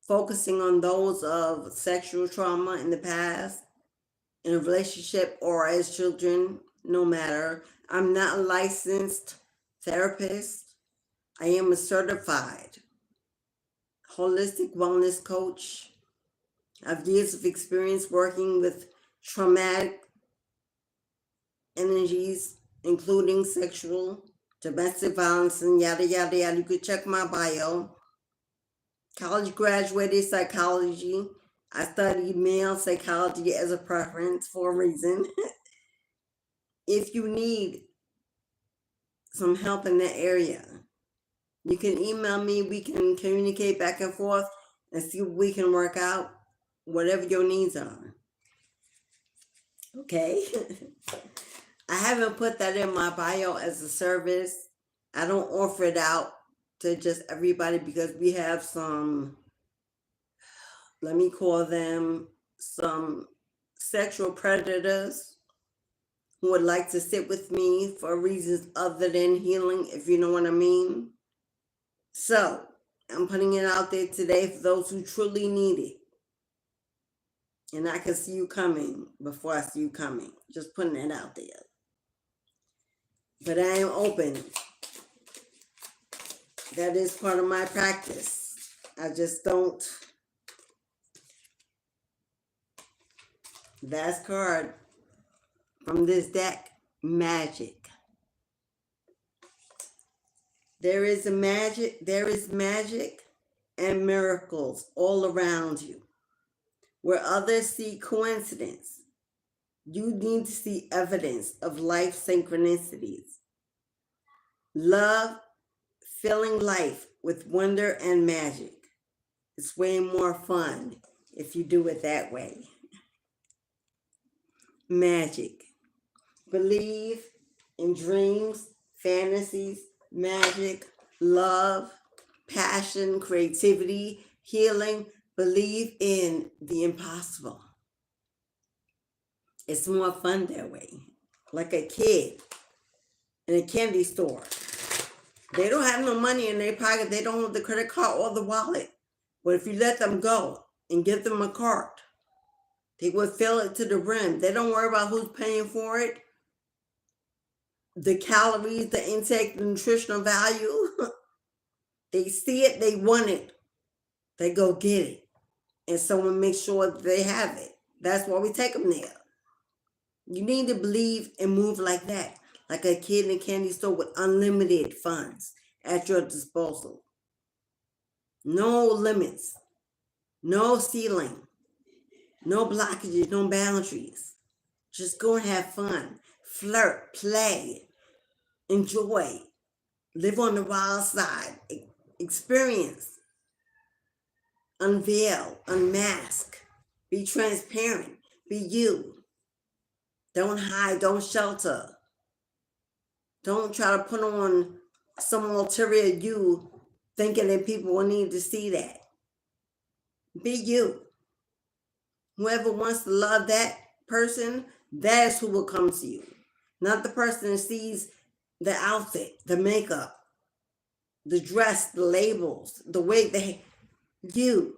focusing on those of sexual trauma in the past, in a relationship or as children, no matter. I'm not a licensed therapist. I am a certified holistic wellness coach. I have years of experience working with traumatic energies, including sexual, domestic violence, and yada, yada, yada. You could check my bio. College graduated psychology. I studied male psychology as a preference for a reason. If you need some help in that area, you can email me. We can communicate back and forth and see what we can work out, whatever your needs are. Okay? I haven't put that in my bio as a service. I don't offer it out to just everybody because we have some, let me call them, some sexual predators who would like to sit with me for reasons other than healing, if you know what I mean. So, I'm putting it out there today for those who truly need it. And I can see you coming before I see you coming. Just putting it out there. But I am open. That is part of my practice. I just don't. Last card from this deck, magic. There is magic and miracles all around you. Where others see coincidence, you need to see evidence of life synchronicities. Love filling life with wonder and magic. It's way more fun if you do it that way. Magic. Believe in dreams, fantasies, magic, love, passion, creativity, healing. Believe in the impossible. It's more fun that way. Like a kid in a candy store. They don't have no money in their pocket. They don't have the credit card or the wallet. But if you let them go and give them a card, they will fill it to the brim. They don't worry about who's paying for it. The calories, the intake, the nutritional value. They see it, they want it. They go get it. And someone makes sure that they have it. That's why we take them there. You need to believe and move like that. Like a kid in a candy store with unlimited funds at your disposal. No limits. No ceiling. No blockages, no boundaries. Just go and have fun. Flirt, play, enjoy. Live on the wild side. Experience. Unveil, unmask, be transparent, be you. Don't hide, don't shelter. Don't try to put on some ulterior you thinking that people will need to see that. Be you. Whoever wants to love that person, that's who will come to you. Not the person that sees the outfit, the makeup, the dress, the labels, the way you.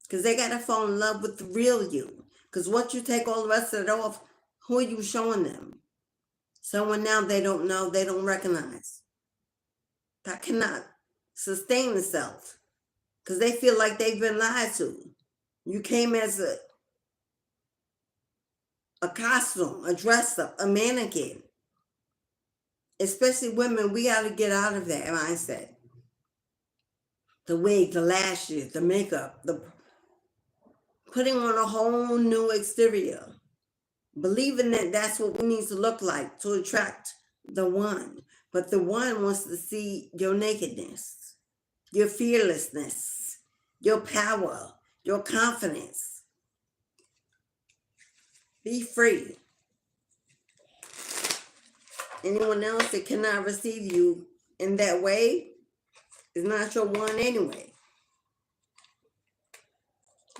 Because they got to fall in love with the real you. Because once you take all the rest of it off, who are you showing them? Someone now they don't know, they don't recognize. That cannot sustain itself. Because they feel like they've been lied to. You came as a costume, a dress up, a mannequin. Especially women, we got to get out of that mindset. The wig, the lashes, the makeup, the putting on a whole new exterior. Believing that that's what we need to look like to attract the one. But the one wants to see your nakedness, your fearlessness, your power, your confidence. Be free. Anyone else that cannot receive you in that way is not your one anyway.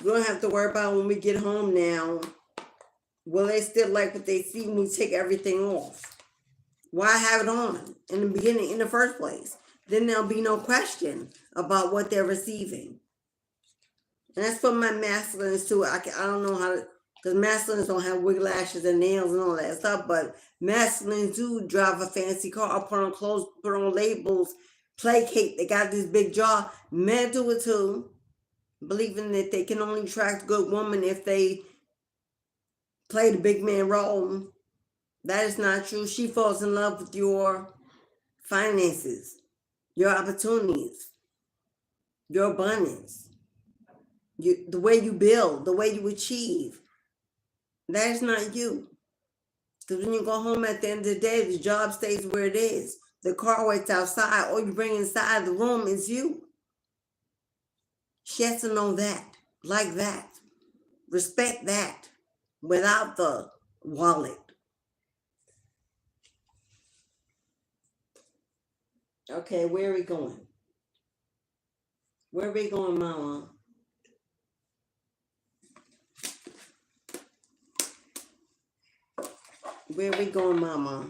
We don't have to worry about when we get home now. Will they still like what they see when we take everything off? Why have it on in the beginning, in the first place? Then there'll be no question about what they're receiving. And that's for my masculines too. I don't know how to, because masculines don't have wig lashes and nails and all that stuff, but masculines do drive a fancy car, put on clothes, put on labels, placate. They got this big jaw. Men do it too, believing that they can only attract a good woman if they play the big man role. That is not true. She falls in love with your finances, your opportunities, your abundance, the way you build, the way you achieve. That is not you. Because when you go home at the end of the day, the job stays where it is. The car waits outside. All you bring inside the room is you. She has to know that, like that. Respect that without the wallet. Okay, where are we going? Where are we going, Mama? Where are we going, Mama?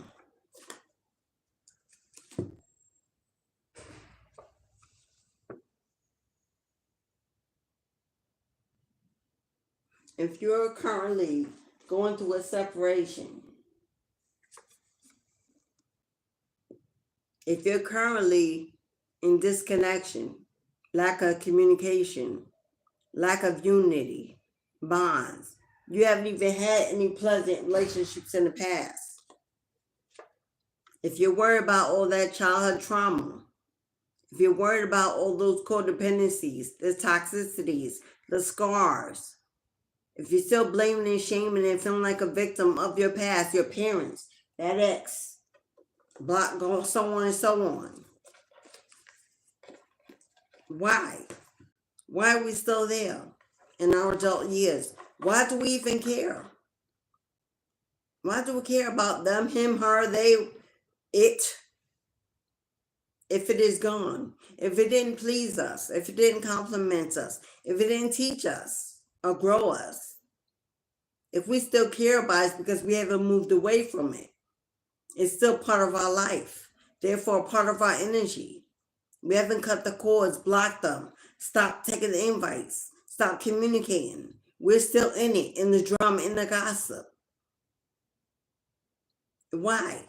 If you're currently going through a separation, if you're currently in disconnection, lack of communication, lack of unity, bonds, you haven't even had any pleasant relationships in the past. If you're worried about all that childhood trauma, if you're worried about all those codependencies, the toxicities, the scars, if you're still blaming and shaming and feeling like a victim of your past, your parents, that ex, block, so on and so on. Why? Why are we still there in our adult years? Why do we even care? Why do we care about them, him, her, they, it? If it is gone, if it didn't please us, if it didn't compliment us, if it didn't teach us or grow us, if we still care about it because we haven't moved away from it, it's still part of our life, therefore part of our energy. We haven't cut the cords, blocked them, stopped taking the invites, stopped communicating. We're still in it, in the drama, in the gossip. Why?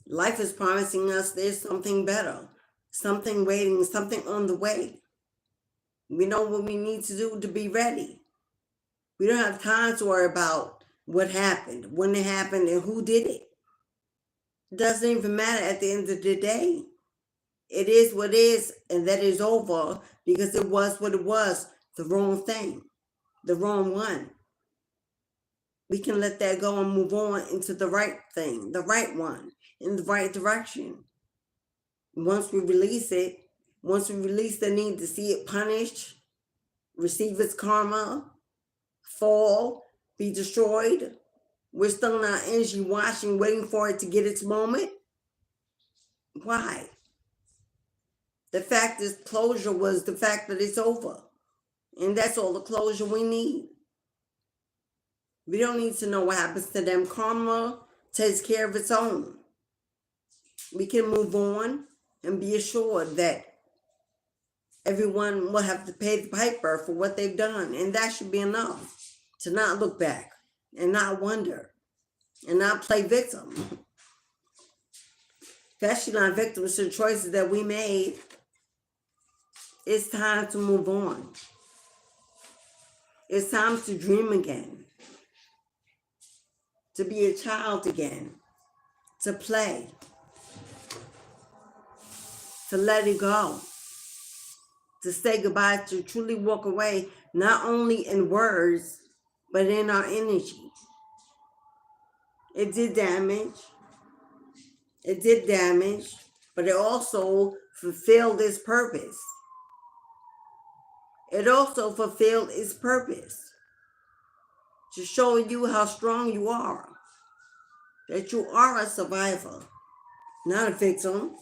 Life is promising us there's something better, something waiting, something on the way. We know what we need to do to be ready. We don't have time to worry about what happened, when it happened, and who did it. It doesn't even matter at the end of the day. It is what it is, and that is over because it was what it was, the wrong thing, the wrong one. We can let that go and move on into the right thing, the right one, in the right direction. Once we release it, once we release the need to see it punished, receive its karma, fall, be destroyed, we're still in our energy watching, waiting for it to get its moment. Why? The fact is, closure was the fact that it's over. And that's all the closure we need. We don't need to know what happens to them. Karma takes care of its own. We can move on and be assured that everyone will have to pay the piper for what they've done. And that should be enough to not look back and not wonder and not play victim. Especially not victims to the choices that we made. It's time to move on. It's time to dream again. To be a child again. To play. To let it go. To say goodbye, to truly walk away, not only in words, but in our energy. It did damage. It did damage, but it also fulfilled its purpose. It also fulfilled its purpose to show you how strong you are. That you are a survivor, not a victim,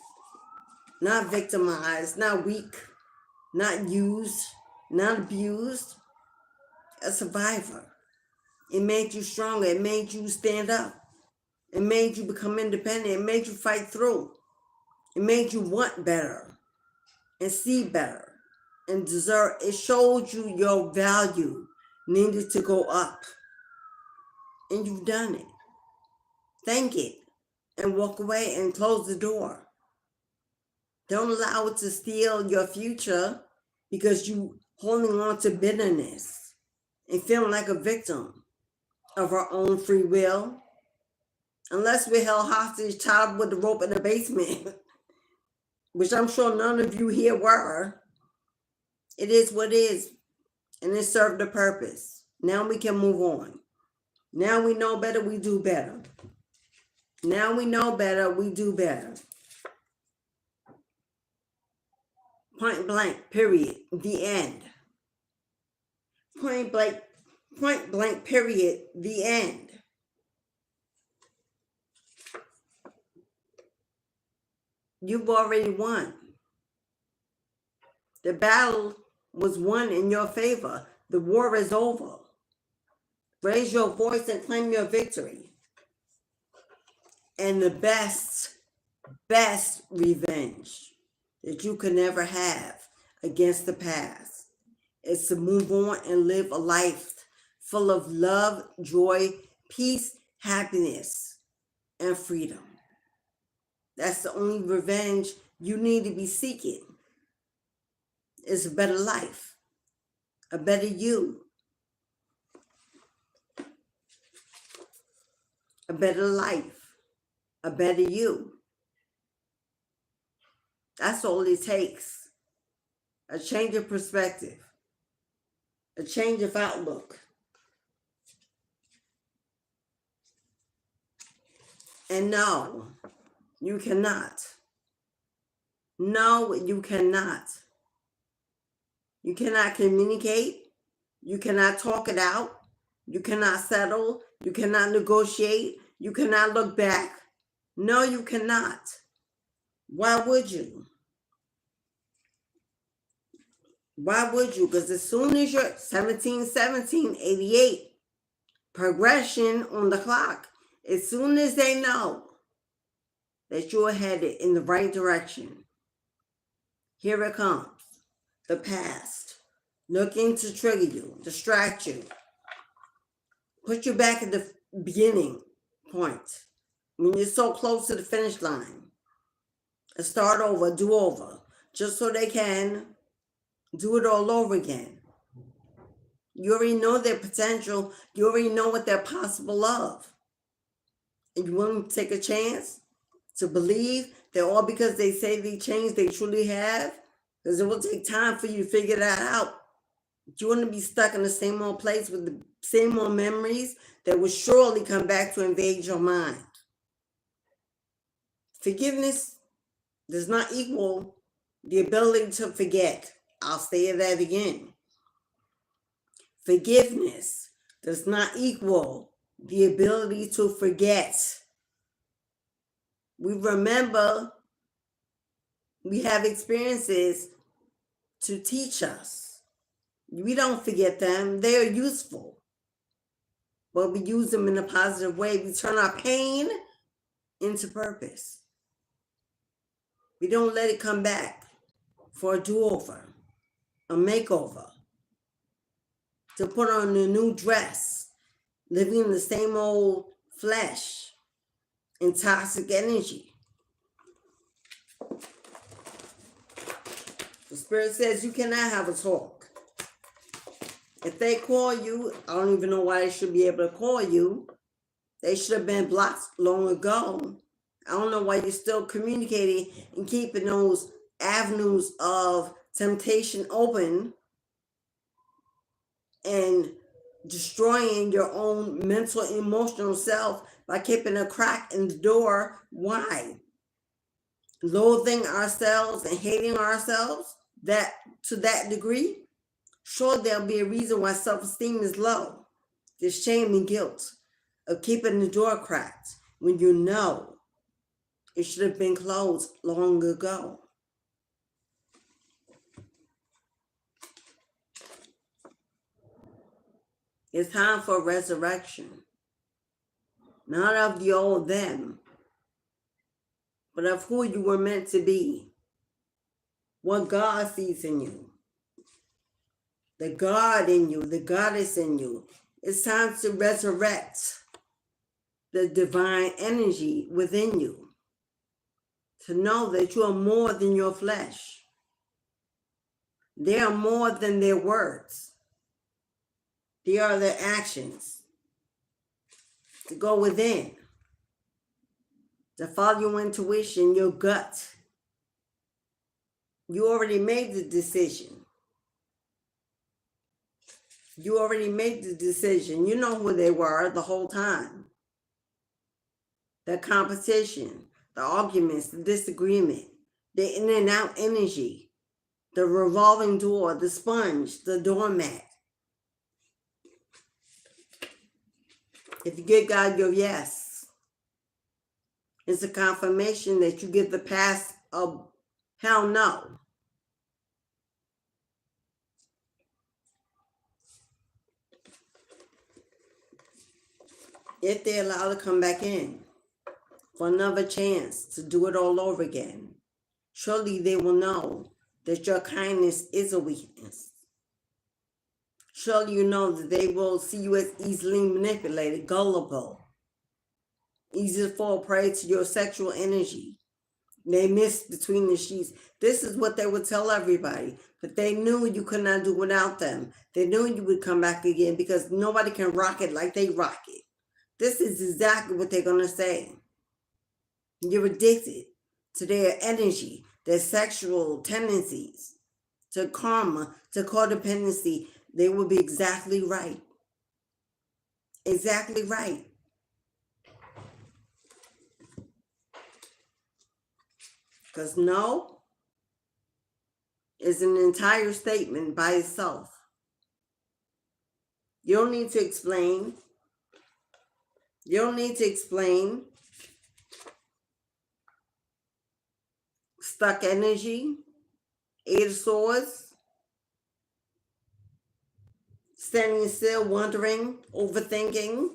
not victimized, not weak, not used, not abused. A survivor. It made you stronger. It made you stand up. It made you become independent. It made you fight through. It made you want better and see better and deserve. It showed you your value needed to go up. And you've done it. Thank it and walk away and close the door. Don't allow it to steal your future because you holding on to bitterness and feeling like a victim of our own free will. Unless we're held hostage, tied with the rope in the basement, which I'm sure none of you here were. It is what it is, and it served a purpose. Now we can move on. Now we know better, we do better. Now we know better, we do better. Point blank, period, the end. Point blank, period, the end. You've already won. The battle was won in your favor. The war is over. Raise your voice and claim your victory. And the best revenge that you could never have against the past is to move on and live a life full of love, joy, peace, happiness, and freedom. That's the only revenge you need to be seeking. Is a better life, a better you, a better life, a better you. That's all it takes. A change of perspective, a change of outlook. And no, you cannot. No, you cannot. You cannot communicate. You cannot talk it out. You cannot settle. You cannot negotiate. You cannot look back. No, you cannot. Why would you? Why would you? Because as soon as you're 17, 88, progression on the clock, as soon as they know that you're headed in the right direction, here it comes. The past, looking to trigger you, distract you, put you back at the beginning point when you're so close to the finish line, and start over, do over, just so they can do it all over again. You already know their potential. You already know what they're possible of. And you want to take a chance to believe that all because they say they changed, they truly have? Because it will take time for you to figure that out. You want to be stuck in the same old place with the same old memories that will surely come back to invade your mind. Forgiveness does not equal the ability to forget. I'll say that again. Forgiveness does not equal the ability to forget. We remember We have experiences to teach us. We don't forget them. They are useful. But we use them in a positive way. We turn our pain into purpose. We don't let it come back for a do-over, a makeover, to put on a new dress, living in the same old flesh and toxic energy. The Spirit says you cannot have a talk. If they call you, I don't even know why they should be able to call you. They should have been blocked long ago. I don't know why you're still communicating and keeping those avenues of temptation open and destroying your own mental and emotional self by keeping a crack in the door. Why? Loathing ourselves and hating ourselves that to that degree? Sure, there'll be a reason why self-esteem is low. There's shame and guilt of keeping the door cracked when you know it should have been closed long ago. It's time for resurrection. Not of the old them, but of who you were meant to be. What God sees in you. The God in you, the goddess in you. It's time to resurrect the divine energy within you. To know that you are more than your flesh. They are more than their words. They are their actions. To go within. To follow your intuition, your gut. You already made the decision. You already made the decision. You know who they were the whole time. The competition, the arguments, the disagreement, the in and out energy, the revolving door, the sponge, the doormat. If you give God your yes, it's a confirmation that you give the past a hell no. If they allow to come back in for another chance to do it all over again, surely they will know that your kindness is a weakness. Surely you know that they will see you as easily manipulated, gullible, easy to fall prey to your sexual energy. They miss between the sheets. This is what they would tell everybody. But they knew you could not do without them. They knew you would come back again because nobody can rock it like they rock it. This is exactly what they're going to say. You're addicted to their energy, their sexual tendencies, to karma, to codependency. They will be exactly right. Exactly right. Because no is an entire statement by itself. You don't need to explain. You don't need to explain. Stuck energy, 8 of Swords, standing still, wondering, overthinking,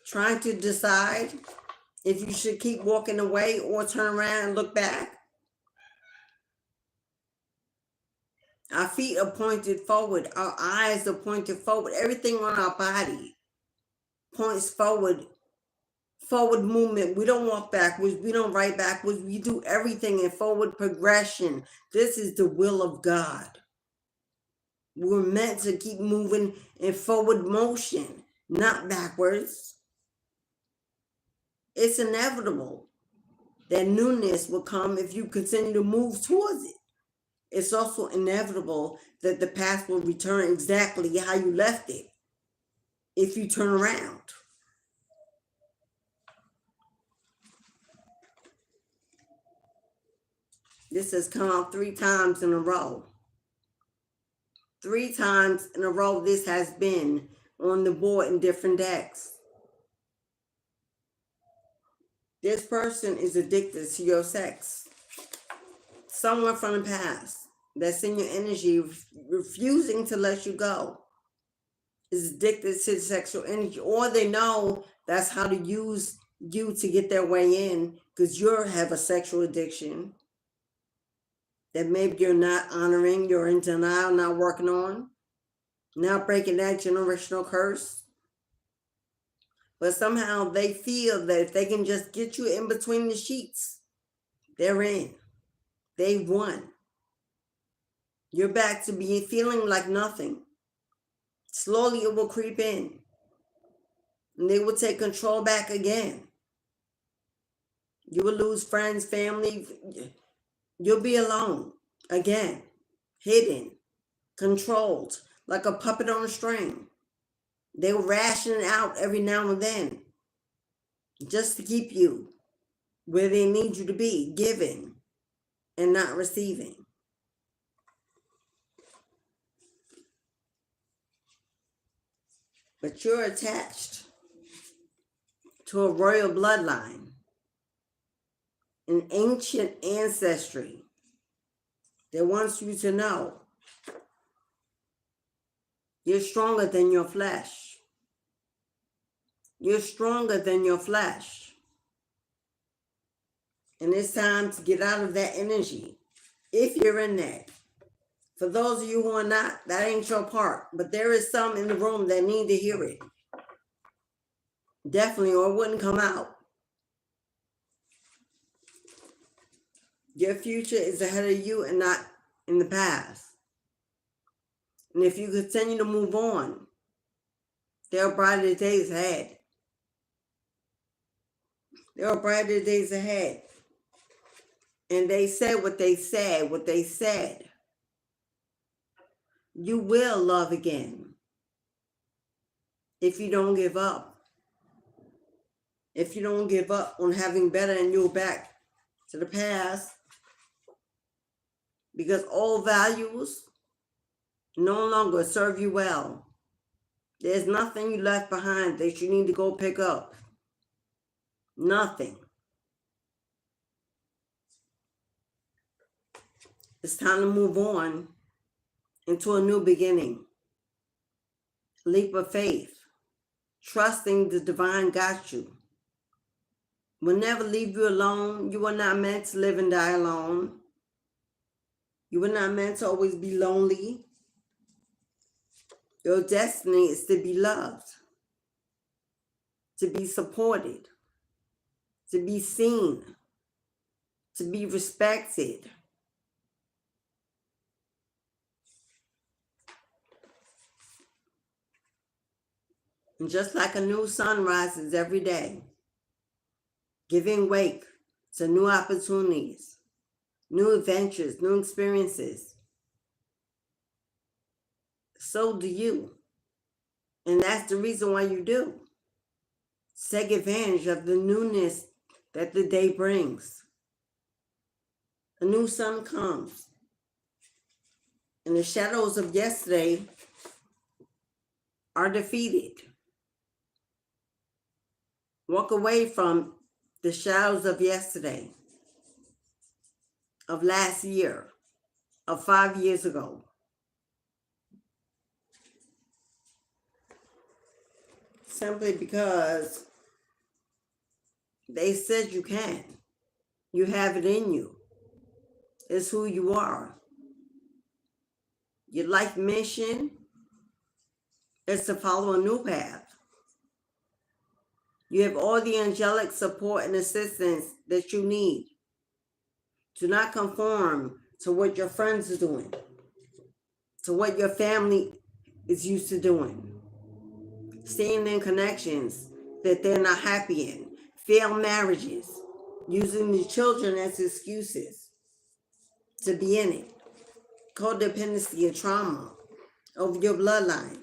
trying to decide if you should keep walking away or turn around and look back. Our feet are pointed forward. Our eyes are pointed forward. Everything on our body points forward. Forward movement. We don't walk backwards. We don't write backwards. We do everything in forward progression. This is the will of God. We're meant to keep moving in forward motion, not backwards. It's inevitable that newness will come if you continue to move towards it. It's also inevitable that the past will return exactly how you left it if you turn around. This has come out 3 times in a row. 3 times in a row this has been on the board in different decks. This person is addicted to your sex. someone from the past that's in your energy, refusing to let you go, is addicted to sexual energy, or they know that's how to use you to get their way in because you have a sexual addiction that maybe you're not honoring, you're in denial, not working on, not breaking that generational curse. But somehow they feel that if they can just get you in between the sheets, they're in. They won. You're back to being feeling like nothing. Slowly it will creep in. And they will take control back again. You will lose friends, family. You'll be alone again, hidden, controlled, like a puppet on a string. They will ration it out every now and then just to keep you where they need you to be, giving and not receiving. But you're attached to a royal bloodline, an ancient ancestry that wants you to know you're stronger than your flesh. You're stronger than your flesh. And it's time to get out of that energy. If you're in that. For those of you who are not, that ain't your part. But there is some in the room that need to hear it. Definitely, or it wouldn't come out. Your future is ahead of you and not in the past. And if you continue to move on, there are brighter days ahead. There are brighter days ahead. And they said what they said, what they said. You will love again if you don't give up. If you don't give up on having better and you're back to the past. Because old values no longer serve you well. There's nothing you left behind that you need to go pick up. Nothing. It's time to move on into a new beginning. Leap of faith. Trusting the divine got you. Will never leave you alone. You were not meant to live and die alone. You were not meant to always be lonely. Your destiny is to be loved, to be supported, to be seen, to be respected. And just like a new sun rises every day, giving wake to new opportunities, new adventures, new experiences, so do you. And that's the reason why you do. Take advantage of the newness that the day brings. A new sun comes. And the shadows of yesterday are defeated. Walk away from the shadows of yesterday, of last year, of 5 years ago. Simply because they said you can. You have it in you. It's who you are. Your life mission is to follow a new path. You have all the angelic support and assistance that you need. Do not conform to what your friends are doing, to what your family is used to doing. Staying in connections that they're not happy in. Failed marriages. Using the children as excuses to be in it. Codependency and trauma over your bloodline.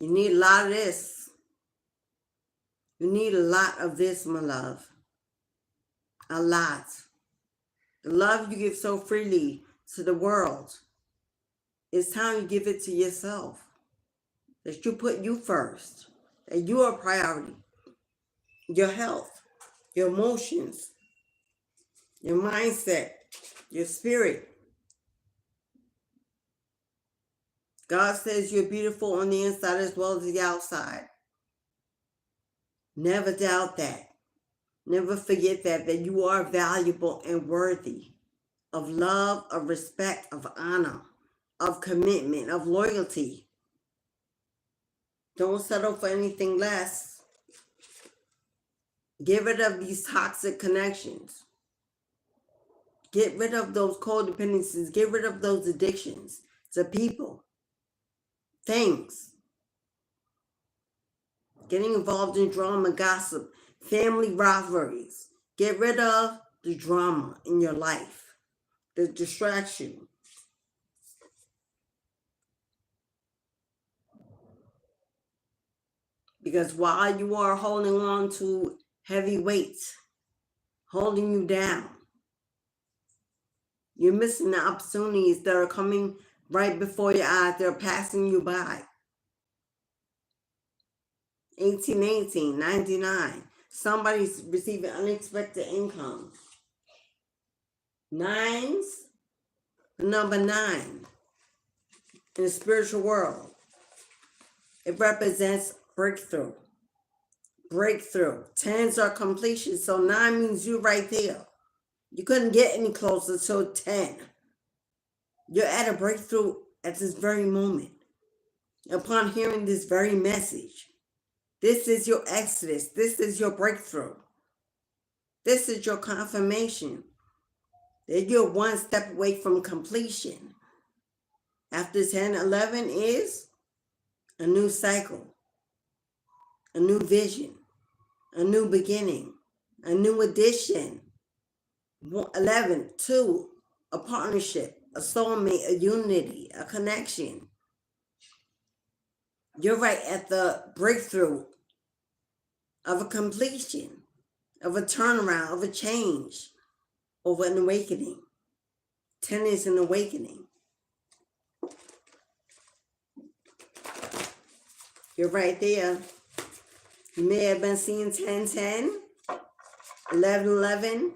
You need a lot of this. You need a lot of this, my love. A lot. The love you give so freely to the world. It's time you give it to yourself. That you put you first. That you are a priority. Your health, your emotions, your mindset, your spirit. God says you're beautiful on the inside as well as the outside. Never doubt that. Never forget that you are valuable and worthy of love, of respect, of honor, of commitment, of loyalty. Don't settle for anything less. Get rid of these toxic connections. Get rid of those codependencies. Get rid of those addictions to people, things. Getting involved in drama, gossip, family rivalries. Get rid of the drama in your life, the distraction. Because while you are holding on to heavy weights, holding you down, you're missing the opportunities that are coming right before your eyes. They're passing you by. 1818, 99. Somebody's receiving unexpected income. Nines, the number 9 in the spiritual world. It represents breakthrough. Breakthrough. 10s are completion. So 9 means you're right there. You couldn't get any closer to 10. You're at a breakthrough at this very moment. Upon hearing this very message, this is your exodus. This is your breakthrough. This is your confirmation that you're one step away from completion. After 10, 11 is a new cycle, a new vision, a new beginning, a new addition. 11, 2, a partnership, a soulmate, a unity, a connection. You're right at the breakthrough of a completion, of a turnaround, of a change, of an awakening. 10 is an awakening. You're right there. You may have been seeing 10, 10, 11, 11,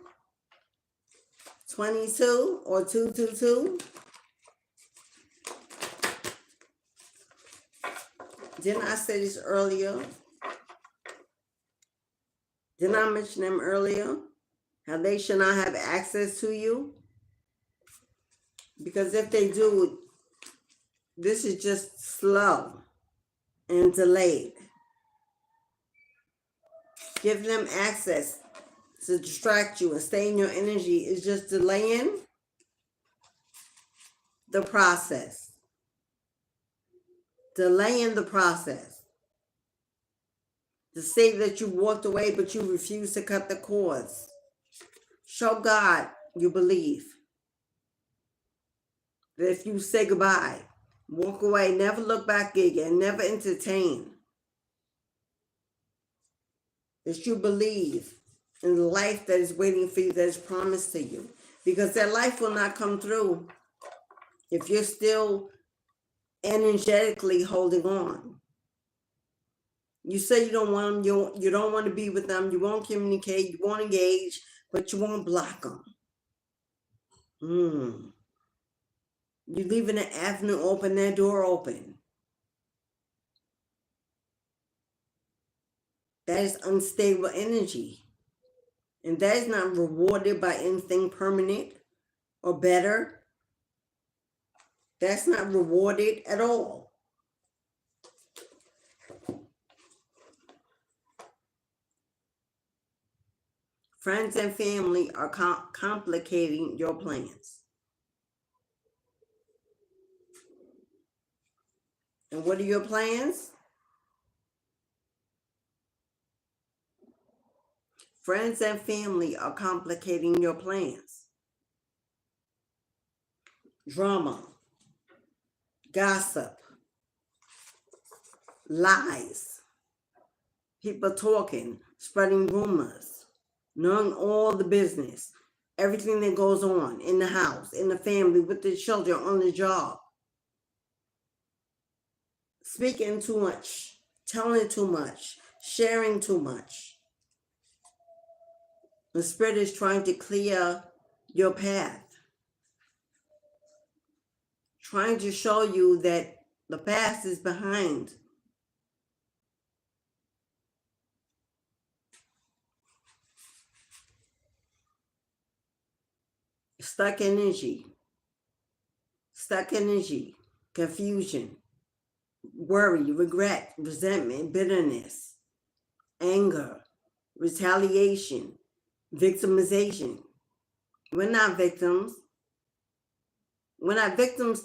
22, or 2, 2, 2. Didn't I say this earlier? Didn't I mention them earlier? How they should not have access to you? Because if they do, this is just slow and delayed. Give them access to distract you and stay in your energy is just delaying the process. Delaying the process. To say that you walked away but you refuse to cut the cords. Show God you believe. That if you say goodbye, walk away, never look back again, never entertain. That you believe in the life that is waiting for you, that is promised to you. Because that life will not come through if you're still energetically holding on. You say you don't want them, you don't want to be with them, you won't communicate, you won't engage, but you won't block them. You're leaving the avenue open, that door open. That is unstable energy. And that is not rewarded by anything permanent or better. That's not rewarded at all. Friends and family are complicating your plans. And what are your plans? Friends and family are complicating your plans. Drama, gossip, lies, people talking, spreading rumors, knowing all the business, everything that goes on in the house, in the family, with the children, on the job. Speaking too much, telling too much, sharing too much. The Spirit is trying to clear your path, trying to show you that the past is behind. Stuck energy, confusion, worry, regret, resentment, bitterness, anger, retaliation, victimization. We're not victims. We're not victims.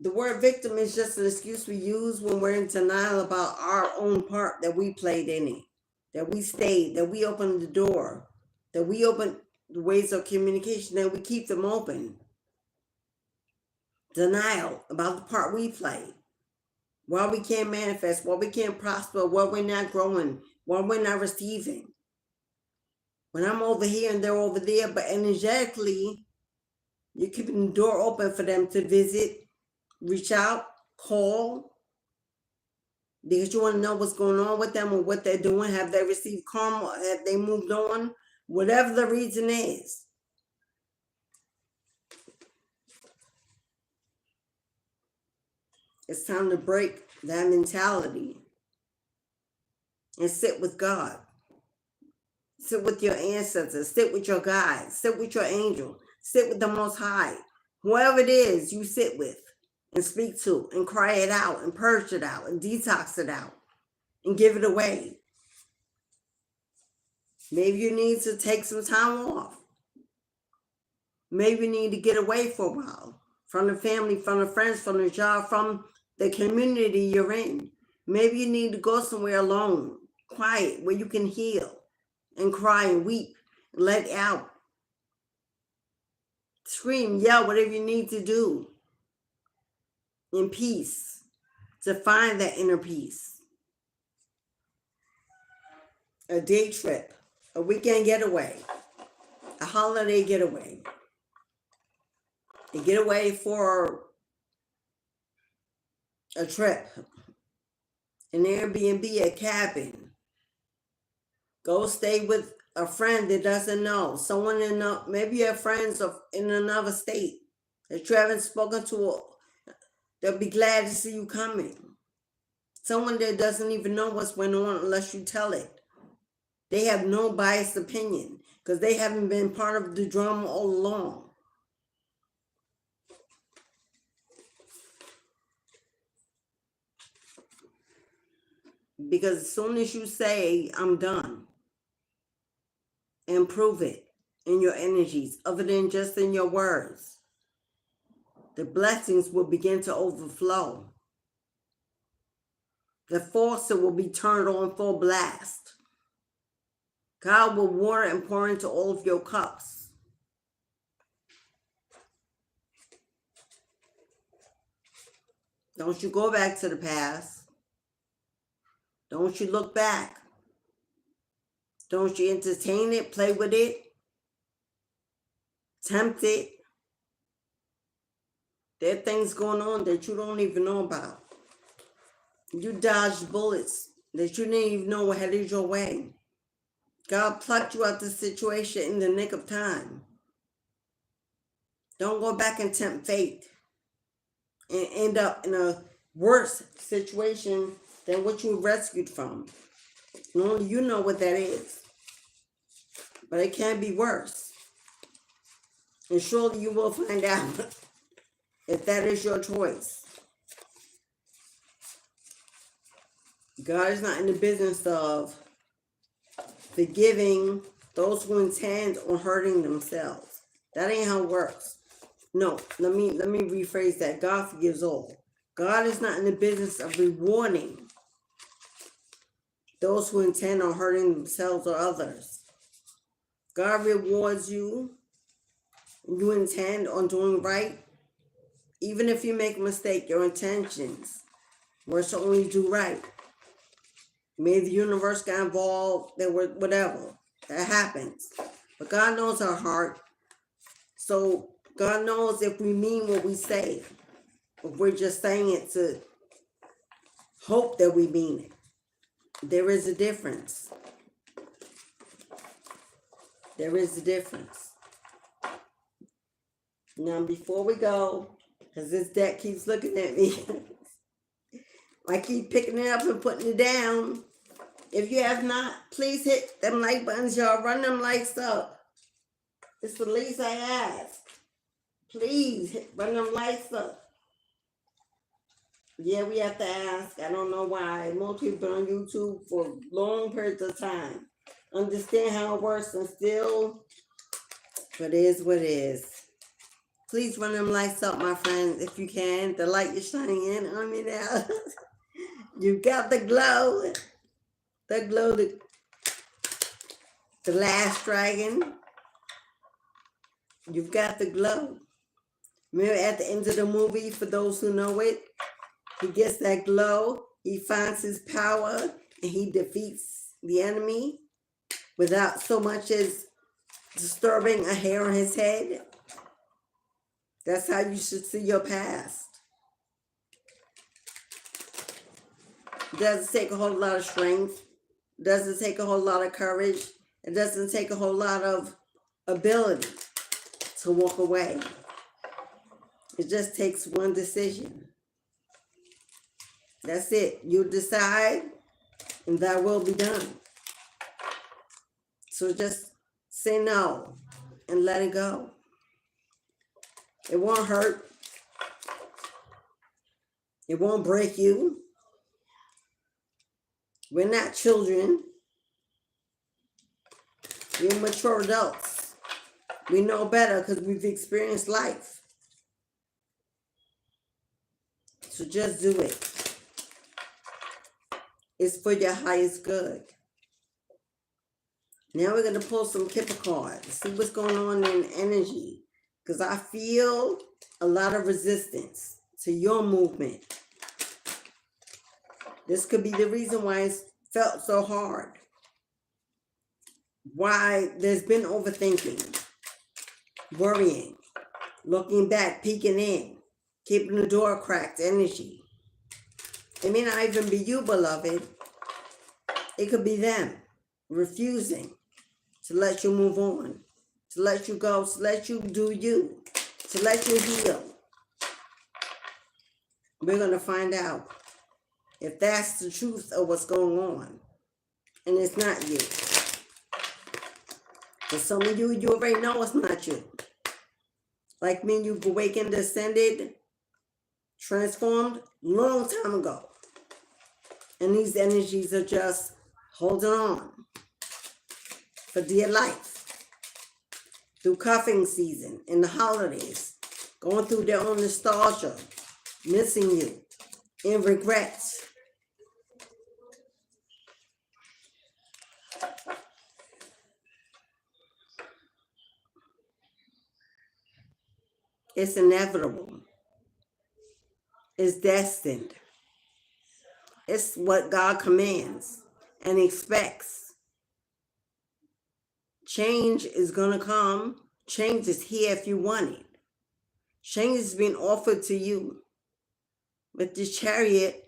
The word victim is just an excuse we use when we're in denial about our own part that we played in it, that we stayed, that we opened the door, that we opened the ways of communication, that we keep them open. Denial about the part we played. Why we can't manifest, why we can't prosper, why we're not growing, why we're not receiving. When I'm over here and they're over there, but energetically, you're keeping the door open for them to visit, reach out, call, because you want to know what's going on with them or what they're doing. Have they received karma? Have they moved on? Whatever the reason is. It's time to break that mentality and sit with God. Sit with your ancestors. Sit with your guides. Sit with your angel. Sit with the Most High. Whoever it is you sit with and speak to and cry it out and purge it out and detox it out and give it away. Maybe you need to take some time off. Maybe you need to get away for a while from the family, from the friends, from the job, from the community you're in. Maybe you need to go somewhere alone, quiet, where you can heal and cry and weep and let out. Scream, yell, whatever you need to do in peace to find that inner peace. A day trip, a weekend getaway, a holiday getaway. A getaway for a trip, an Airbnb, a cabin. Go stay with a friend that doesn't know. Someone maybe you have friends in another state that you haven't spoken to. They'll be glad to see you coming. Someone that doesn't even know what's going on unless you tell it. They have no biased opinion because they haven't been part of the drama all along. Because as soon as you say, I'm done, and prove it in your energies, other than just in your words, the blessings will begin to overflow. The faucet will be turned on full blast. God will water and pour into all of your cups. Don't you go back to the past. Don't you look back. Don't you entertain it, play with it, tempt it. There are things going on that you don't even know about. You dodged bullets that you didn't even know were headed your way. God plucked you out the situation in the nick of time. Don't go back and tempt fate and end up in a worse situation than what you were rescued from. And only you know what that is. But it can be worse. And surely you will find out if that is your choice. God is not in the business of forgiving those who intend on hurting themselves. That ain't how it works. No, let me rephrase that. God forgives all. God is not in the business of rewarding those who intend on hurting themselves or others. God rewards you. You intend on doing right. Even if you make a mistake, your intentions were to only do right. Maybe the universe got involved, there were whatever. That happens. But God knows our heart. So God knows if we mean what we say. If we're just saying it to hope that we mean it. There is a difference. There is a difference. Now, before we go, because this deck keeps looking at me, I keep picking it up and putting it down. If you have not, please hit them like buttons, y'all. Run them likes up. It's the least I ask. Please run them likes up. Yeah, we have to ask. I don't know why. Most people on YouTube for long periods of time understand how it works and still, but it is what it is. Please run them lights up, my friends, if you can. The light is shining in on me now. You got the glow. The glow, the last dragon. You've got the glow. Remember at the end of the movie, for those who know it, he gets that glow, he finds his power, and he defeats the enemy without so much as disturbing a hair on his head. That's how you should see your past. It doesn't take a whole lot of strength. It doesn't take a whole lot of courage. It doesn't take a whole lot of ability to walk away. It just takes one decision. That's it. You decide, and that will be done. So just say no and let it go. It won't hurt. It won't break you. We're not children. We're mature adults. We know better because we've experienced life. So just do it. It's for your highest good. Now we're going to pull some Kipper cards. See what's going on in energy. Because I feel a lot of resistance to your movement. This could be the reason why it's felt so hard. Why there's been overthinking, worrying, looking back, peeking in, keeping the door cracked energy. It may not even be you, beloved. It could be them refusing to let you move on, to let you go, to let you do you, to let you heal. We're going to find out if that's the truth of what's going on. And it's not you. For some of you, you already know it's not you. Like me, you've awakened, ascended, transformed long time ago. And these energies are just holding on for dear life. Through cuffing season and the holidays. Going through their own nostalgia. Missing you. And regrets. It's inevitable. It's destined. It's what God commands and expects. Change is going to come. Change is here if you want it. Change is being offered to you. With this chariot,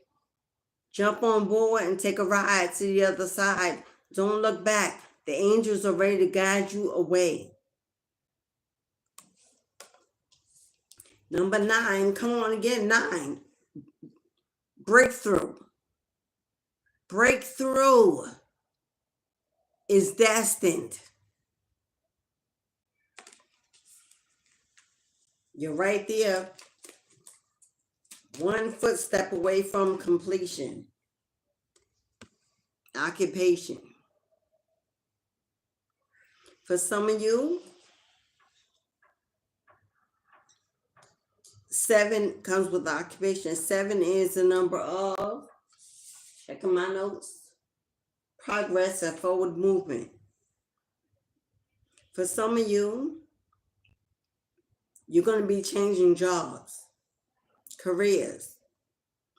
jump on board and take a ride to the other side. Don't look back. The angels are ready to guide you away. Number 9, come on again, 9. Breakthrough. Breakthrough is destined. You're right there. One footstep away from completion. Occupation. For some of you, 7 comes with occupation. 7 is the number of, checking my notes, progress and forward movement. For some of you, you're going to be changing jobs, careers.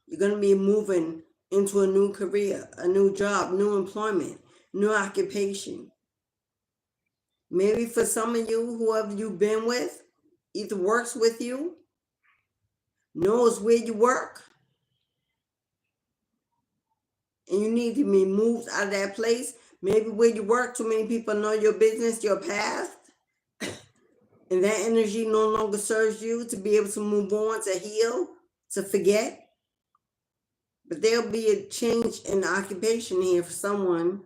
You're going to be moving into a new career, a new job, new employment, new occupation. Maybe for some of you, whoever you've been with, either works with you, knows where you work, and you need to be moved out of that place Maybe where you work, too many people know your business, your past, and that energy no longer serves you to be able to move on, to heal, to forget. But there'll be a change in occupation here for someone.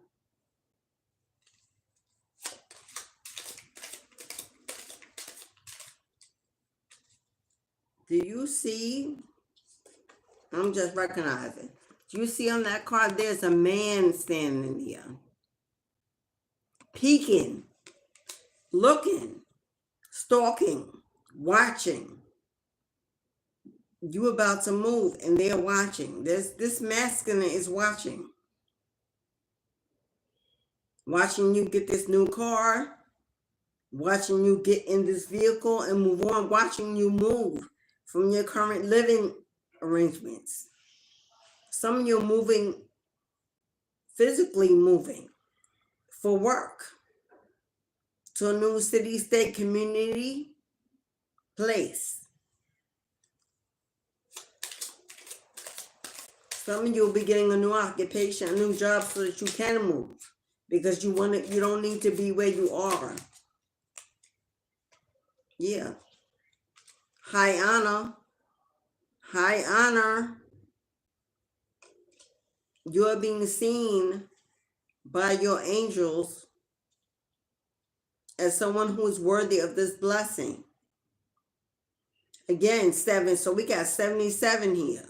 Do you see? I'm just recognizing. Do you see on that card, there's a man standing there, peeking, looking, stalking, watching. You about to move and they're watching. This masculine is watching. Watching you get this new car, watching you get in this vehicle and move on, watching you move from your current living arrangements. Some of you are moving, physically moving for work to a new city, state, community, place. Some of you will be getting a new occupation, a new job so that you can move because you don't need to be where you are. Yeah. High honor. High honor. You are being seen by your angels as someone who is worthy of this blessing. Again, 7. So we got 77 here.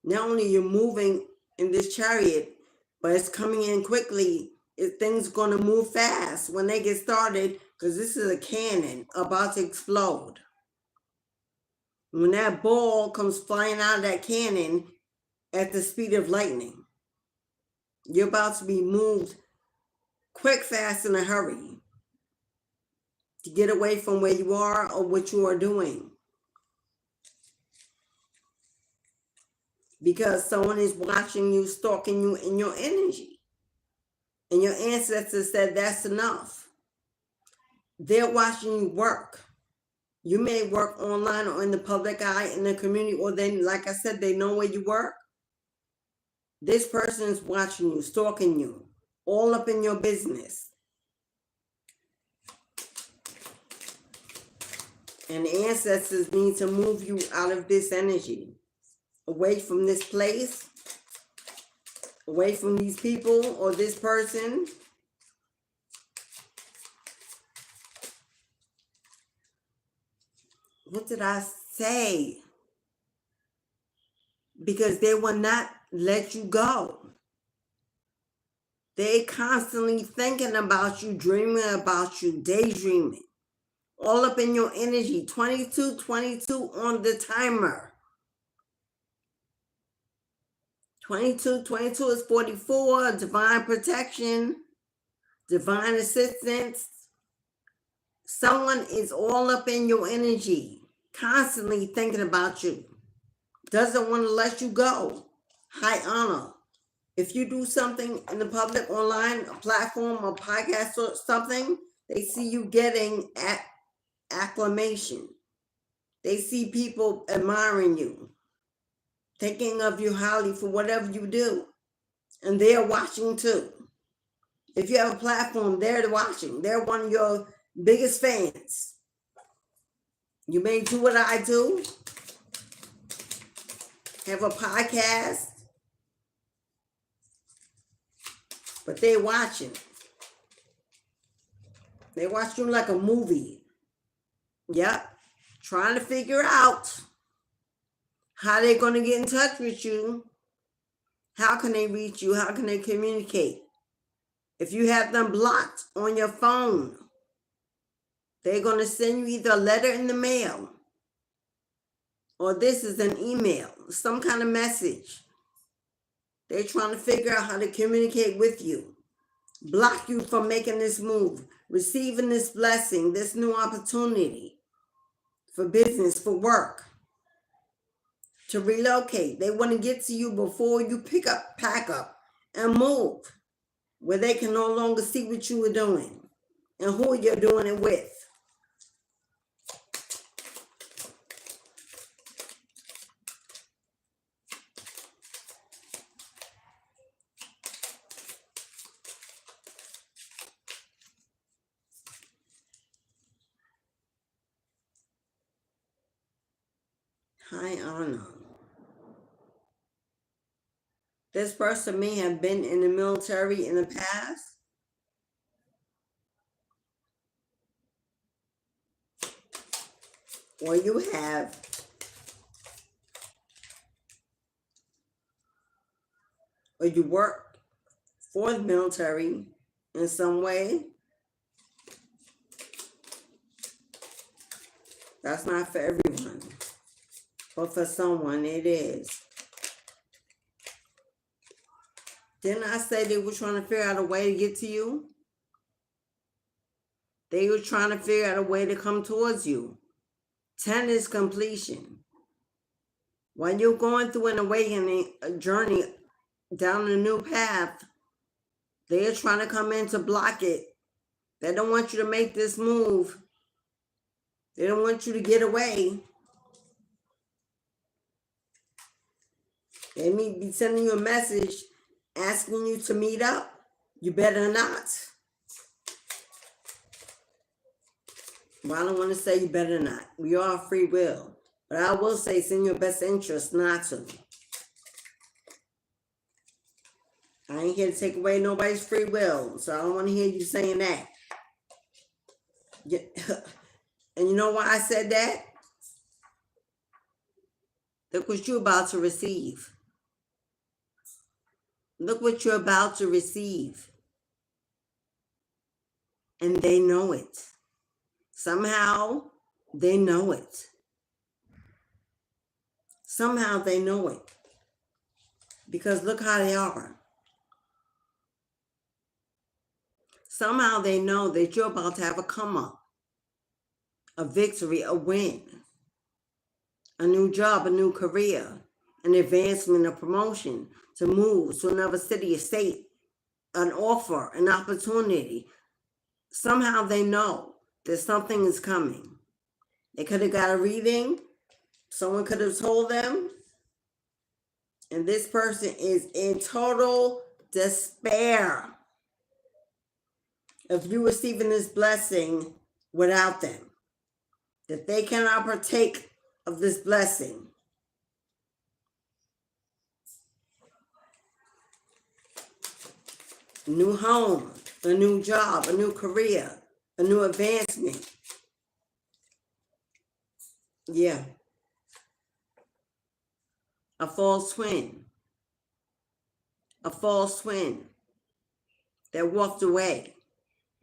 Not only you're moving in this chariot, but it's coming in quickly. Things are going to move fast when they get started because this is a cannon about to explode. When that ball comes flying out of that cannon at the speed of lightning, you're about to be moved quick, fast, in a hurry to get away from where you are or what you are doing. Because someone is watching you, stalking you in your energy. And your ancestors said that's enough. They're watching you work. You may work online or in the public eye, in the community, or then, like I said, they know where you work. This person is watching you, stalking you, all up in your business. And the ancestors need to move you out of this energy, away from this place, away from these people or this person. What did I say? Because they will not let you go. They constantly thinking about you, dreaming about you, daydreaming. All up in your energy. 22 on the timer. 22 is 44. Divine protection. Divine assistance. Someone is all up in your energy. Constantly thinking about you. Doesn't want to let you go. High honor. If you do something in the public, online, a platform, a podcast or something, they see you getting acclamation. They see people admiring you, thinking of you highly for whatever you do. And they're watching too. If you have a platform, they're watching. They're one of your biggest fans. You may do what I do. Have a podcast. But they're watching. They watch you like a movie. Yep. Trying to figure out how they're going to get in touch with you. How can they reach you? How can they communicate? If you have them blocked on your phone, they're going to send you either a letter in the mail or this is an email, some kind of message. They're trying to figure out how to communicate with you, block you from making this move, receiving this blessing, this new opportunity for business, for work, to relocate. They want to get to you before you pack up and move, where they can no longer see what you were doing and who you're doing it with. High honor. This person may have been in the military in the past. Or you have. Or you work for the military in some way. That's not for everyone. But for someone, it is. Didn't I say they were trying to figure out a way to get to you? They were trying to figure out a way to come towards you. 10 is completion. While you're going through an awakening, a journey down a new path, they are trying to come in to block it. They don't want you to make this move. They don't want you to get away. They may be sending you a message asking you to meet up. You better not. Well, I don't want to say you better not. We are free will. But I will say it's in your best interest not to. I ain't here to take away nobody's free will. So I don't want to hear you saying that. And you know why I said that? Look what you're about to receive. Look what you're about to receive. And they know it. Somehow, they know it. Somehow, they know it. Because look how they are. Somehow, they know that you're about to have a come up, a victory, a win, a new job, a new career, an advancement, a promotion, to move to another city or state, an offer, an opportunity. Somehow they know that something is coming. They could have got a reading. Someone could have told them. And this person is in total despair of you receiving this blessing without them. That they cannot partake of this blessing. A new home, a new job, a new career, a new advancement. Yeah. A false twin. A false twin that walked away,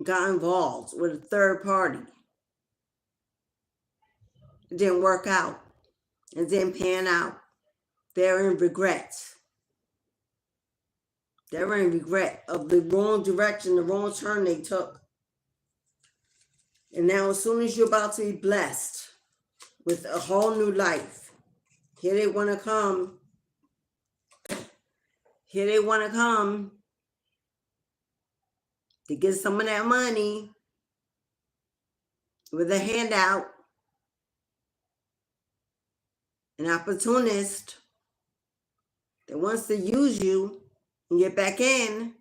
got involved with a third party. It didn't work out. It didn't pan out. They're in regret. They're in regret of the wrong direction, the wrong turn they took. And now as soon as you're about to be blessed with a whole new life, here they want to come. Here they want to come to get some of that money with a handout. An opportunist that wants to use you and get back in.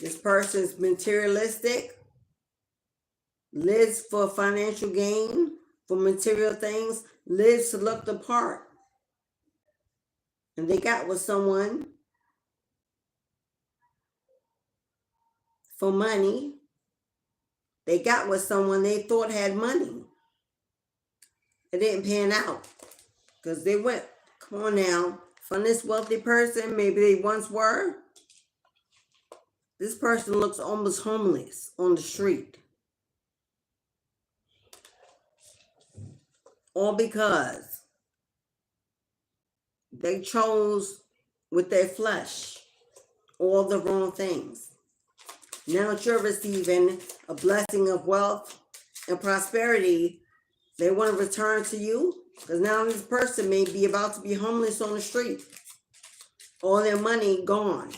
This person's materialistic, lives for financial gain, for material things, lives to look the part. And they got with someone for money. They got with someone they thought had money. It didn't pan out because they went, come on now, from this wealthy person, maybe they once were. This person looks almost homeless on the street. All because they chose with their flesh all the wrong things. Now that you're receiving a blessing of wealth and prosperity, they want to return to you because now this person may be about to be homeless on the street. All their money gone,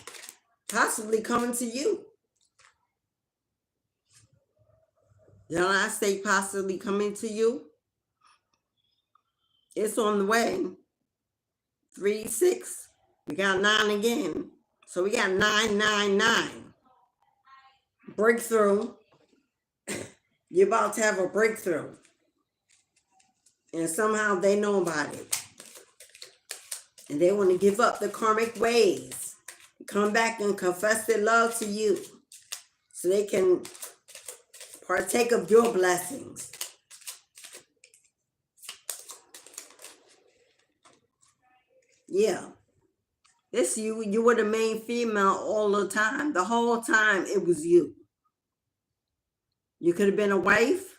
possibly coming to you. Did I say possibly coming to you? It's on the way. 3, 6. We got 9 again. So we got 999. Breakthrough. You're about to have a breakthrough. And somehow they know about it. And they want to give up the karmic ways. Come back and confess their love to you. So they can partake of your blessings. Yeah. It's you. You were the main female all the time. The whole time it was you. You could have been a wife,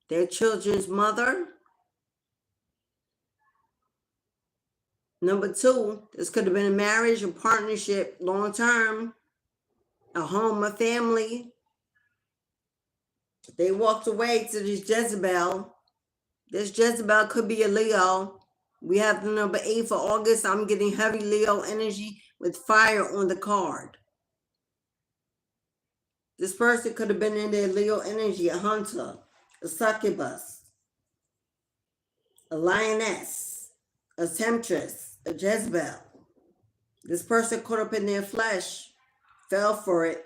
their children's mother. Number two, this could have been a marriage, a partnership, long term, a home, a family. They walked away to this Jezebel. This Jezebel could be a Leo. We have the number 8 for August. I'm getting heavy Leo energy with fire on the card. This person could have been in their Leo energy, a hunter, a succubus, a lioness, a temptress, a Jezebel. This person caught up in their flesh, fell for it,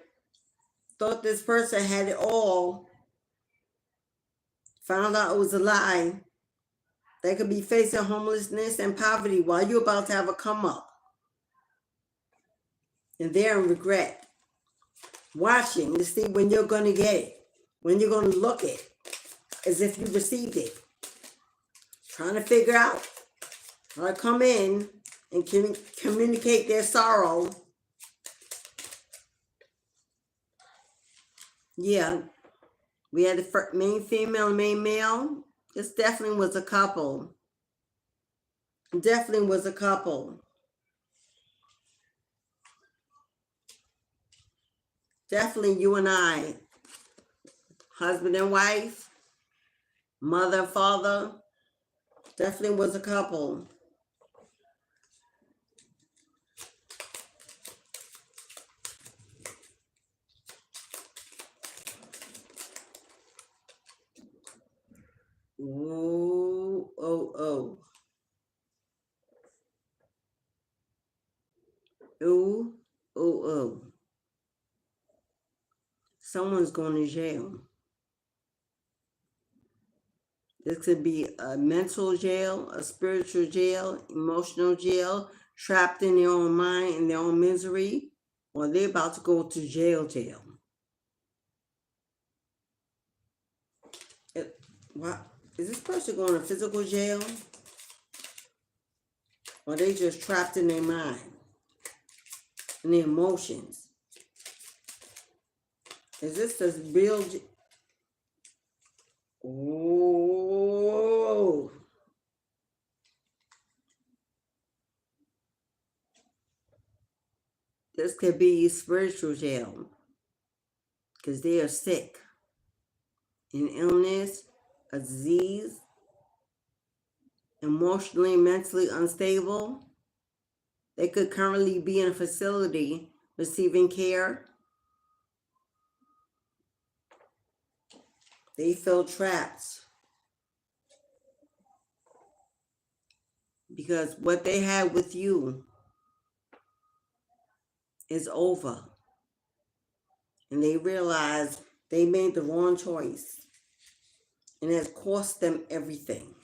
thought this person had it all, found out it was a lie. They could be facing homelessness and poverty while you're about to have a come up. And they're in regret. Watching to see when you're going to get it, when you're going to look it as if you received it. Trying to figure out how to come in and communicate their sorrow. Yeah, we had the main female and main male. This definitely was a couple. Definitely was a couple. Definitely you and I. Husband and wife. Mother, father. Definitely was a couple. Ooh, oh, oh. Ooh, oh, oh. Someone's going to jail. This could be a mental jail, a spiritual jail, emotional jail, trapped in their own mind, in their own misery, or they're about to go to jail. What? Is this person going to physical jail? Or they just trapped in their mind, in their emotions? Is this the real? Oh, this could be spiritual jail because they are sick, an illness, a disease, emotionally, mentally unstable. They could currently be in a facility receiving care. They feel trapped because what they had with you is over. And they realize they made the wrong choice. And it has cost them everything.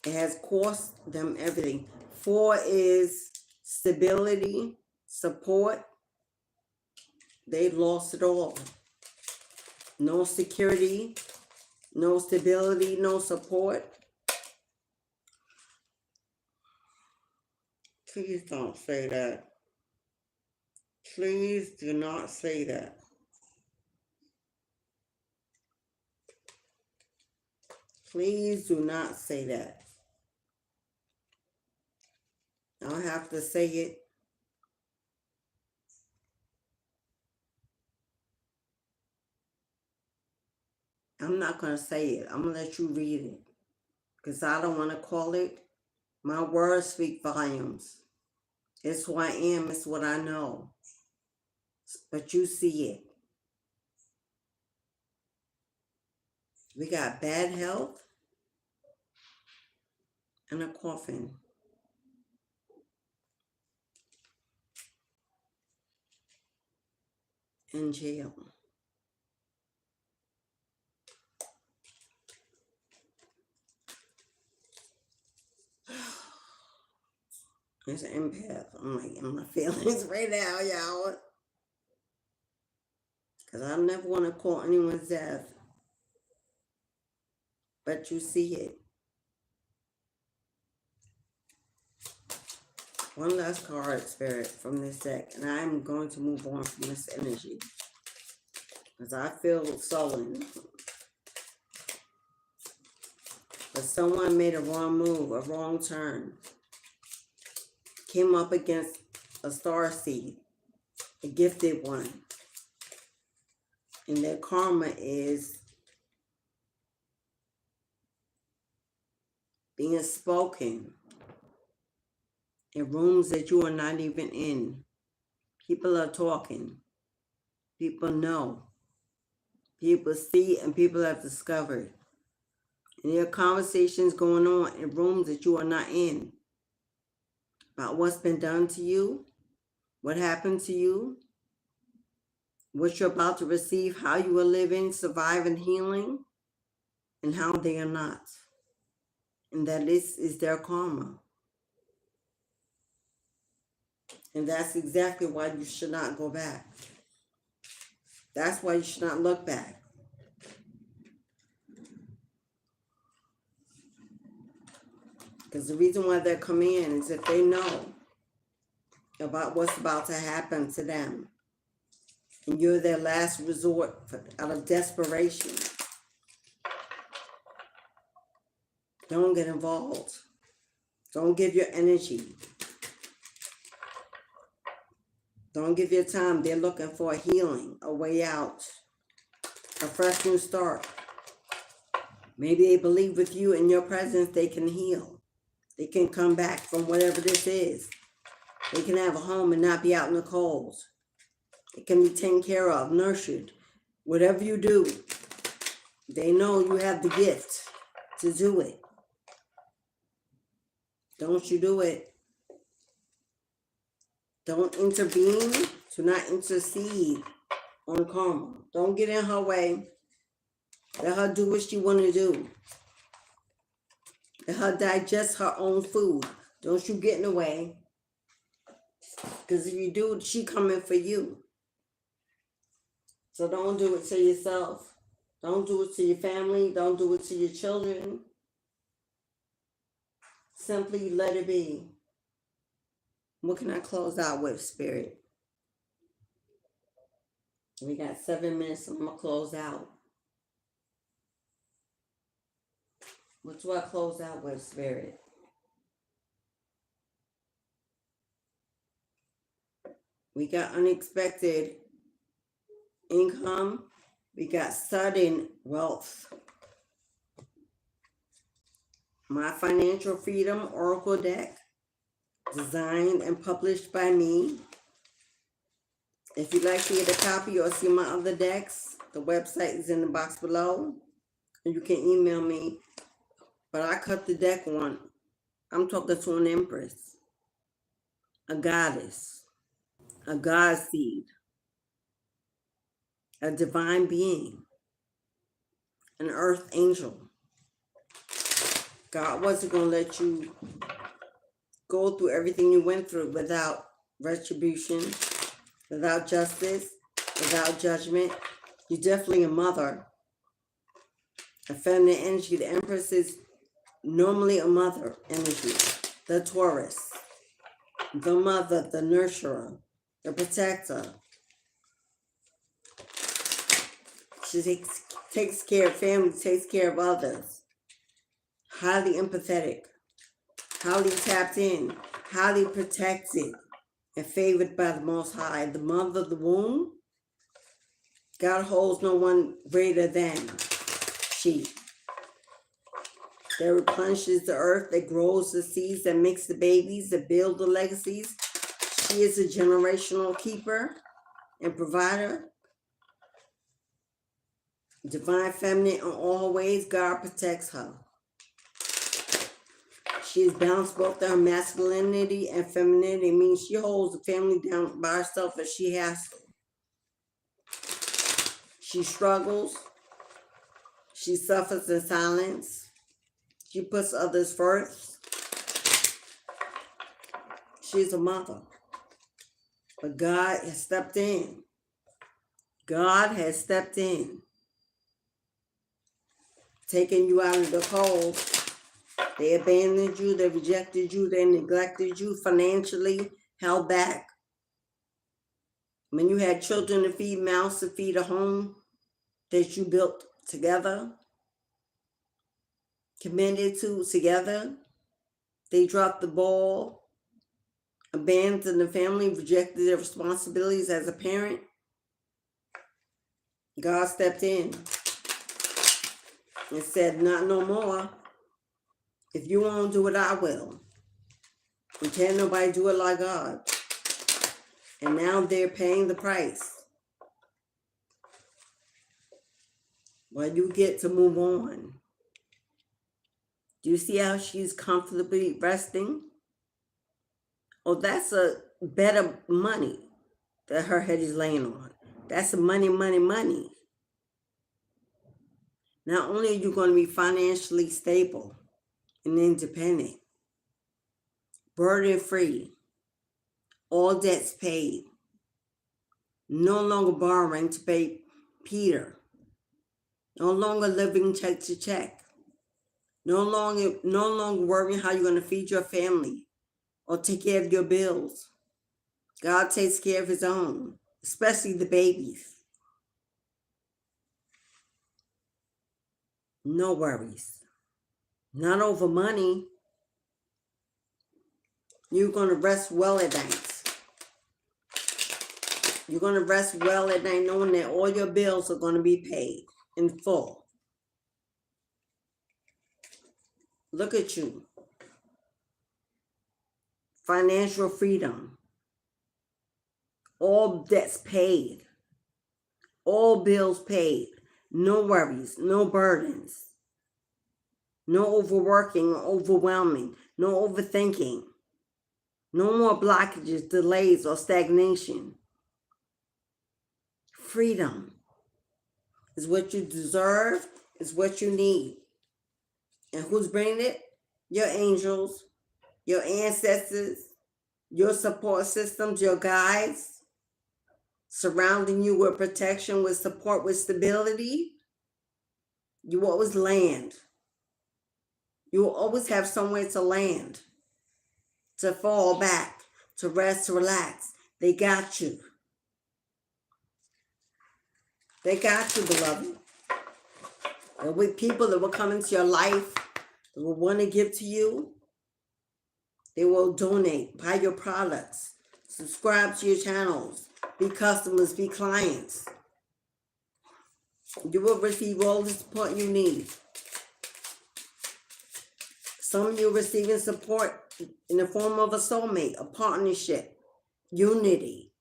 It has cost them everything. 4 is stability, support. They lost it all. No security, no stability, no support. Please don't say that. Please do not say that. Please do not say that. I'll have to say it. I'm not going to say it. I'm going to let you read it. Because I don't want to call it. My words speak volumes. It's who I am. It's what I know. But you see it. We got bad health and a coffin. In jail. It's an empath. I'm like in my feelings right now, y'all. Because I never want to call anyone's death. But you see it. One last card, Spirit, from this deck. And I'm going to move on from this energy. Because I feel sullen. But someone made a wrong move, a wrong turn. Came up against a star seed, a gifted one. And their karma is being spoken in rooms that you are not even in. People are talking. People know. People see and people have discovered. And there are conversations going on in rooms that you are not in about what's been done to you, what happened to you, what you're about to receive, how you are living, surviving, healing, and how they are not. And that this is their karma. And that's exactly why you should not go back. That's why you should not look back. Because the reason why they're coming in is if they know about what's about to happen to them, and you're their last resort out of desperation, don't get involved. Don't give your energy. Don't give your time. They're looking for a healing, a way out, a fresh new start. Maybe they believe with you in your presence they can heal. They can come back from whatever this is. They can have a home and not be out in the cold. It can be taken care of, nurtured. Whatever you do, they know you have the gift to do it. Don't you do it. Don't intervene. Do not intercede on karma. Don't get in her way. Let her do what she want to do. Let her digest her own food. Don't you get in the way. Because if you do, she coming for you. So don't do it to yourself. Don't do it to your family. Don't do it to your children. Simply let it be. What can I close out with, Spirit? We got 7 minutes. I'm going to close out. What do I close out with, Spirit? We got unexpected income. We got sudden wealth. My Financial Freedom Oracle deck, designed and published by me. If you'd like to get a copy or see my other decks, the website is in the box below. And you can email me. But I cut the deck on. I'm talking to an empress, a goddess, a god seed, a divine being, an earth angel. God wasn't going to let you go through everything you went through without retribution, without justice, without judgment. You're definitely a mother. A feminine energy. The Empress is normally a mother energy. The Taurus. The mother, the nurturer, the protector. She takes care of family, takes care of others. Highly empathetic. Highly tapped in. Highly protected. And favored by the Most High. The mother of the womb. God holds no one greater than she. That replenishes the earth, that grows the seeds, that makes the babies, that build the legacies. She is a generational keeper and provider. Divine feminine in all ways, God protects her. She is balanced both in her masculinity and femininity. It means she holds the family down by herself as she has to. She struggles. She suffers in silence. She puts others first. She's a mother. But God has stepped in. God has stepped in. Taking you out of the cold. They abandoned you. They rejected you. They neglected you financially, held back. When you had children to feed, mouths to feed, a home that you built together, committed to together, they dropped the ball, abandoned the family, rejected their responsibilities as a parent. God stepped in and said, not no more. If you won't do it, I will. And can't nobody do it like God. And now they're paying the price. Well, you get to move on. Do you see how she's comfortably resting? Oh, that's a better money that her head is laying on. That's a money, money, money. Not only are you going to be financially stable and independent, burden-free, all debts paid, no longer borrowing to pay Peter, no longer living check to check, no longer worrying how you're going to feed your family or take care of your bills. God takes care of his own, especially the babies. No worries. Not over money. You're going to rest well at night. You're going to rest well at night knowing that all your bills are going to be paid in full. Look at you. Financial freedom. All debts paid. All bills paid. No worries, no burdens. No overworking or overwhelming. No overthinking. No more blockages, delays, or stagnation. Freedom is what you deserve, is what you need. And who's bringing it? Your angels, your ancestors, your support systems, your guides, surrounding you with protection, with support, with stability. You will always land. You will always have somewhere to land, to fall back, to rest, to relax. They got you. They got you, beloved. And with people that will come into your life, that will want to give to you, they will donate, buy your products, subscribe to your channels, be customers, be clients. You will receive all the support you need. Some of you are receiving support in the form of a soulmate, a partnership, unity,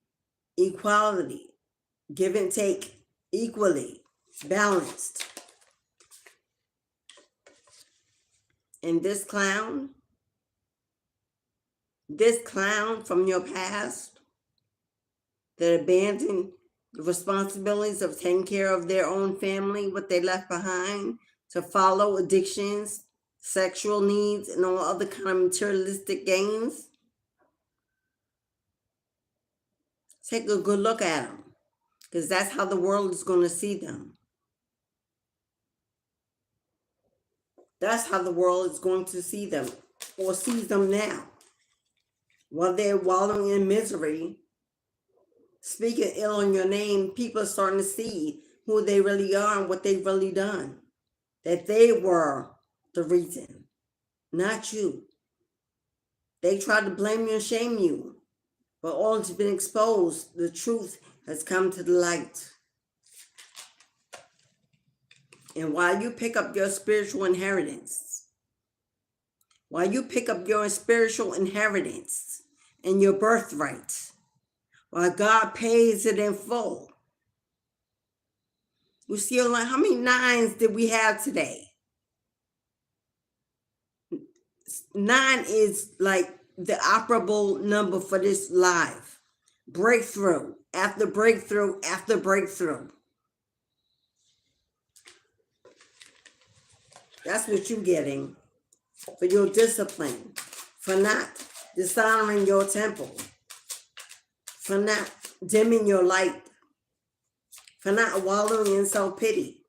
equality, give and take equally, balanced. And this clown from your past that abandoned the responsibilities of taking care of their own family, what they left behind, to follow addictions, sexual needs, and all other kind of materialistic gains. Take a good look at them, because that's how the world is going to see them. That's how the world is going to see them, or sees them now. While they're wallowing in misery, speaking ill on your name, people are starting to see who they really are and what they've really done. That they were the reason, not you. They tried to blame you and shame you, but all has been exposed. The truth has come to the light. And while you pick up your spiritual inheritance, and your birthright, while God pays it in full, you see, like, how many nines did we have today? 9 is like the operable number for this live. Breakthrough after breakthrough after breakthrough. That's what you're getting for your discipline, for not dishonoring your temple, for not dimming your light, for not wallowing in self-pity,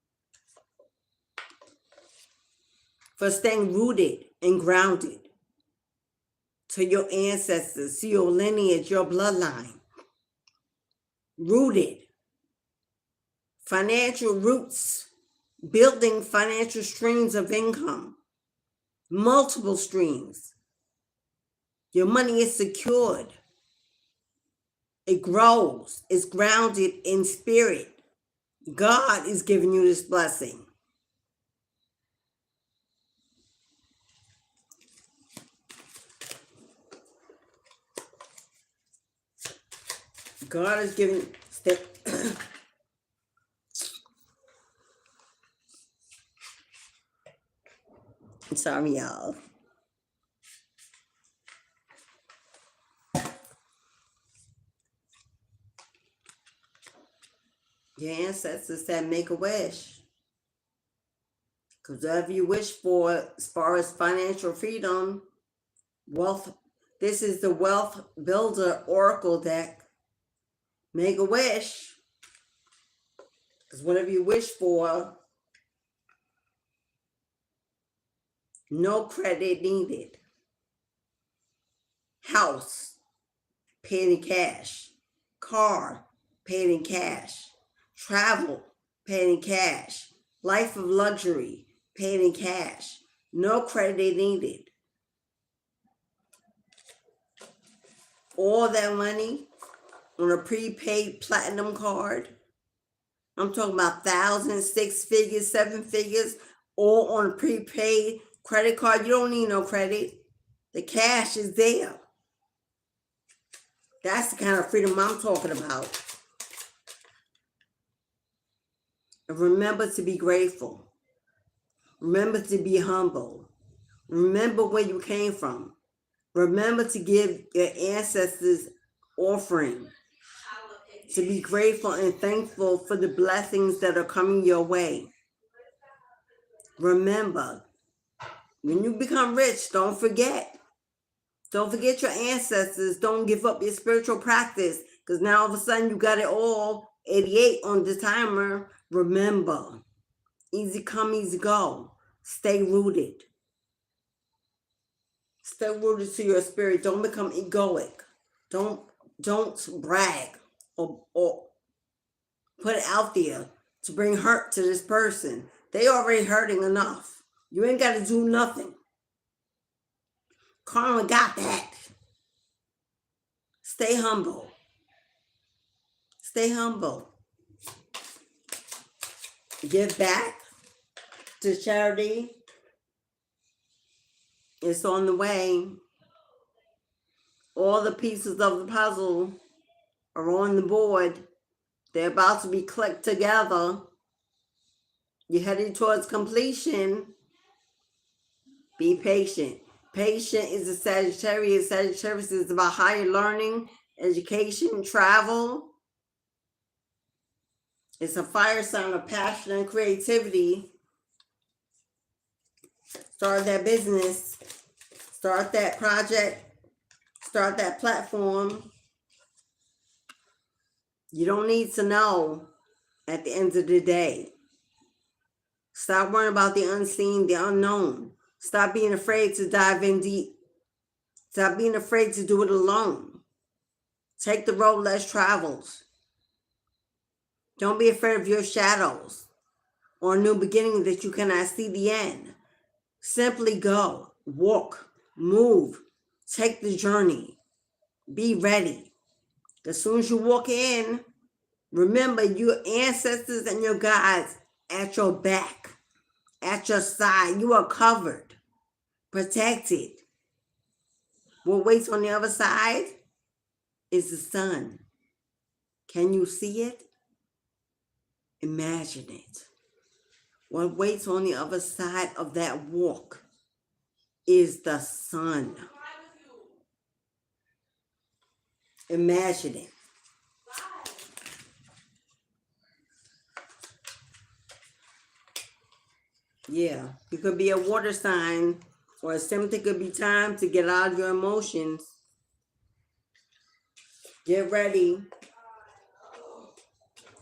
for staying rooted and grounded to your ancestors, to your lineage, your bloodline. Rooted. Financial roots, building financial streams of income, multiple streams. Your money is secured. It grows. It's grounded in spirit. God is giving you this blessing. God is giving. I'm sorry, y'all. Your ancestors said make a wish. Because whatever you wish for, as far as financial freedom, wealth, this is the Wealth Builder Oracle deck. Make a wish. Because whatever you wish for, no credit needed. House, paid in cash. Car, paid in cash. Travel, paid in cash. Life of luxury, paid in cash. No credit needed. All that money on a prepaid platinum card. I'm talking about thousands, 6 figures, 7 figures, all on a prepaid credit card. You don't need no credit. The cash is there. That's the kind of freedom I'm talking about. And remember to be grateful. Remember to be humble. Remember where you came from. Remember to give your ancestors offering. To be grateful and thankful for the blessings that are coming your way. Remember, when you become rich, don't forget. Don't forget your ancestors. Don't give up your spiritual practice. Because now all of a sudden you got it all 88 on the timer. Remember, easy come, easy go. Stay rooted. Stay rooted to your spirit. Don't become egoic. Don't brag or put it out there to bring hurt to this person. They already hurting enough. You ain't got to do nothing. Karma got that. Stay humble. Stay humble. Give back to charity. It's on the way. All the pieces of the puzzle are on the board. They're about to be clicked together. You're heading towards completion. Be patient. Patient is a Sagittarius. Sagittarius is about higher learning, education, travel. It's a fire sign of passion and creativity. Start that business. Start that project. Start that platform. You don't need to know at the end of the day. Stop worrying about the unseen, the unknown. Stop being afraid to dive in deep. Stop being afraid to do it alone. Take the road less traveled. Don't be afraid of your shadows or a new beginning that you cannot see the end. Simply go, walk, move, take the journey. Be ready. As soon as you walk in, remember your ancestors and your guides at your back, at your side. You are covered, protected. What waits on the other side is the sun. Can you see it? Imagine it. What waits on the other side of that walk is the sun. Imagine it. Yeah, you could be a water sign, or it simply could be time to get out of your emotions Get ready.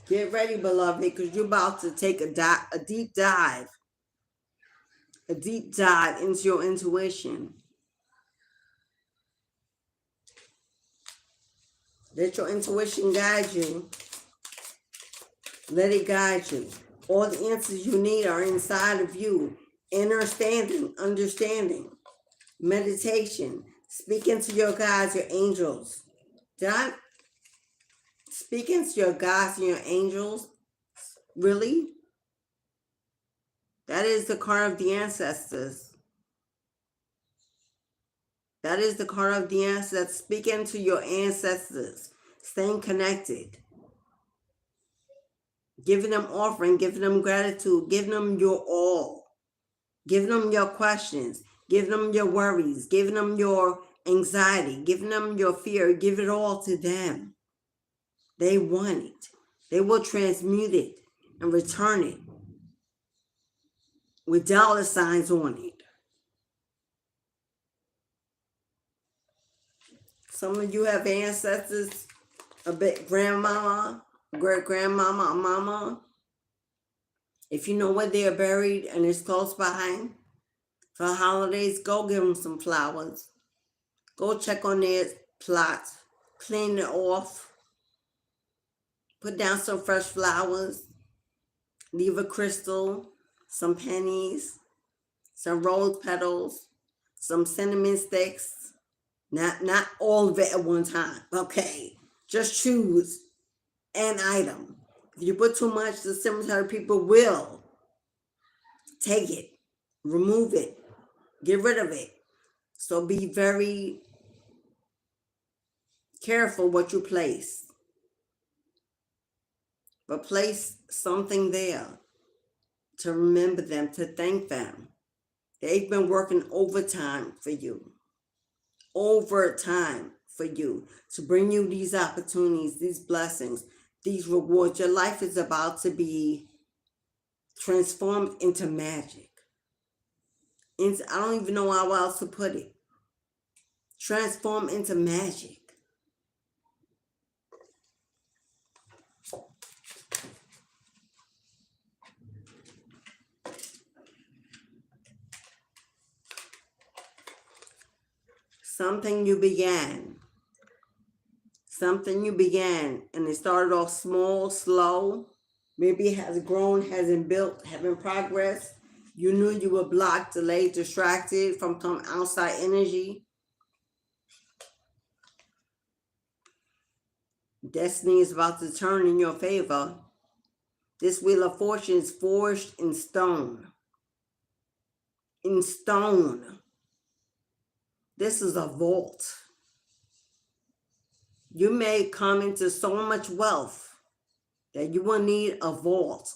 Get ready, beloved, because you're about to take a deep dive into your intuition. Let your intuition guide you. Let it guide you. All the answers you need are inside of you. Understanding, meditation, speaking to your guides, your angels. Did I speak into your guides and your angels? Really? That is the card of the ancestors. That is the card of the ancestors. Speaking to your ancestors. Staying connected. Giving them offering, giving them gratitude, giving them your all. Giving them your questions. Giving them your worries. Giving them your anxiety. Giving them your fear. Give it all to them. They want it. They will transmute it and return it with dollar signs on it. Some of you have ancestors, a bit grandmama, great-grandmama, or mama. If you know where they are buried and it's close by, for holidays, go give them some flowers. Go check on their plots, clean it off, put down some fresh flowers, leave a crystal, some pennies, some rose petals, some cinnamon sticks. Not all of it at one time, okay? Just choose an item. If you put too much, the cemetery people will take it, remove it, get rid of it. So be very careful what you place. But place something there to remember them, to thank them. They've been working overtime for you. Overtime for you to bring you these opportunities, these blessings, these rewards. Your life is about to be transformed into magic. I don't even know how else to put it. Transform into magic. Something you began, and it started off small, slow. Maybe it has grown, hasn't built, haven't progressed. You knew you were blocked, delayed, distracted from some outside energy. Destiny is about to turn in your favor. This Wheel of Fortune is forged in stone. In stone. This is a vault. You may come into so much wealth that you will need a vault,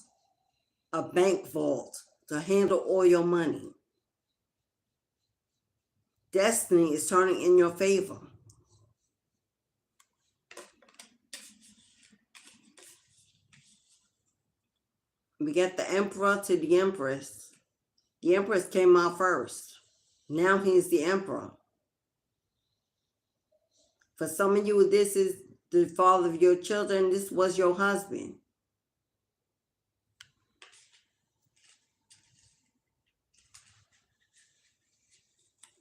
a bank vault, to handle all your money. Destiny is turning in your favor. We get the Emperor to the Empress. The Empress came out first. Now he's the Emperor. For some of you, this is the father of your children. This was your husband.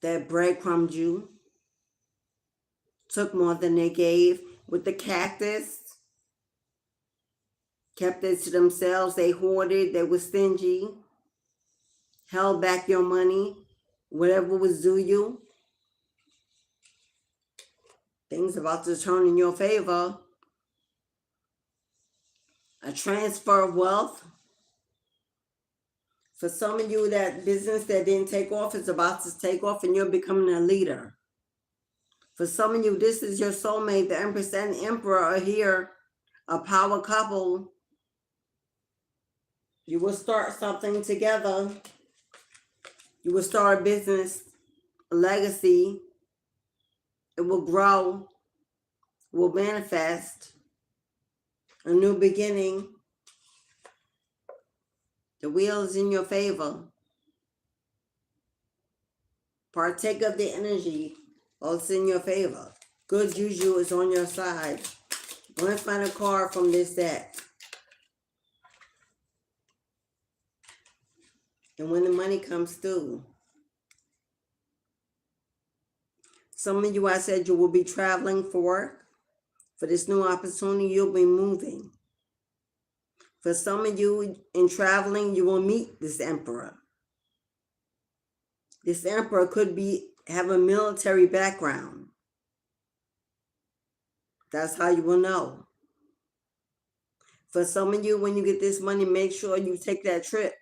That breadcrumbed you. Took more than they gave. With the cactus. Kept it to themselves. They hoarded. They were stingy. Held back your money. Whatever was due you. Things about to turn in your favor. A transfer of wealth. For some of you, that business that didn't take off is about to take off and you're becoming a leader. For some of you, this is your soulmate. The Empress and Emperor are here. A power couple. You will start something together. You will start a business, a legacy. It will grow, will manifest, a new beginning. The wheel is in your favor. Partake of the energy, while it's in your favor. Good juju is on your side. Want to find a card from this deck. And when the money comes through, some of you, I said you will be traveling for work. For this new opportunity, you'll be moving. For some of you in traveling, you will meet this emperor. This emperor could have a military background. That's how you will know. For some of you, when you get this money, make sure you take that trip.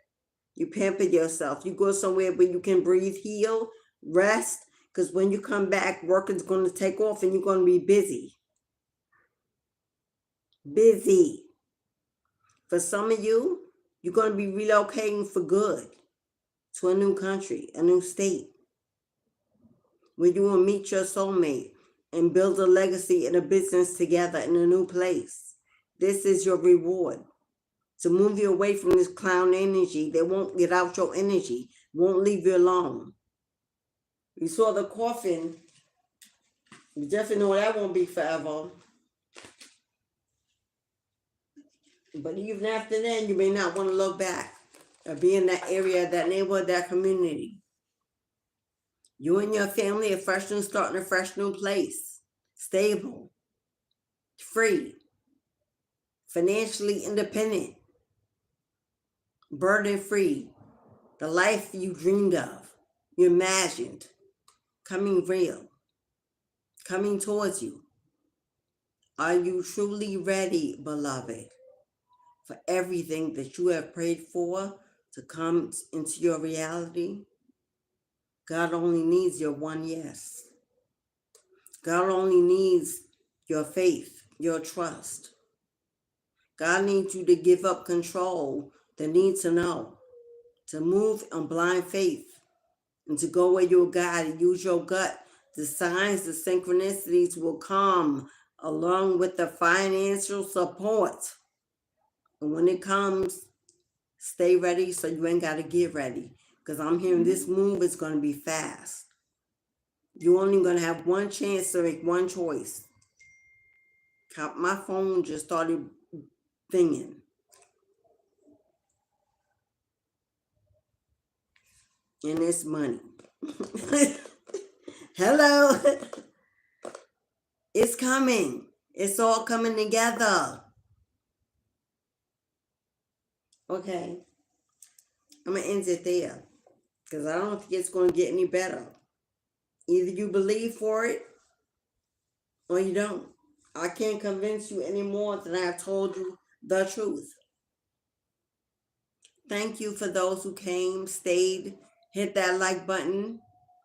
You pamper yourself. You go somewhere where you can breathe, heal, rest. Because when you come back, work is going to take off and you're going to be busy. Busy. For some of you, you're going to be relocating for good to a new country, a new state, where you will meet your soulmate and build a legacy and a business together in a new place. This is your reward. To move you away from this clown energy. They won't get out your energy, won't leave you alone. You saw the coffin. You definitely know that won't be forever. But even after then, you may not want to look back or be in that area, that neighborhood, that community. You and your family are fresh new start in a fresh new place. Stable. Free. Financially independent. Burden free. The life you dreamed of. You imagined. Coming real. Coming towards you. Are you truly ready, beloved, for everything that you have prayed for to come into your reality? God only needs your one yes. God only needs your faith, your trust. God needs you to give up control, the need to know, to move on blind faith, and to go where you're guided, use your gut. The signs, the synchronicities will come along with the financial support. And when it comes, stay ready so you ain't got to get ready. Because I'm hearing this move is going to be fast. You're only going to have one chance to make one choice. My phone just started dinging. And it's money. Hello. It's coming. It's all coming together. Okay. I'm going to end it there. Because I don't think it's going to get any better. Either you believe for it or you don't. I can't convince you any more than I've told you the truth. Thank you for those who came, stayed, hit that like button,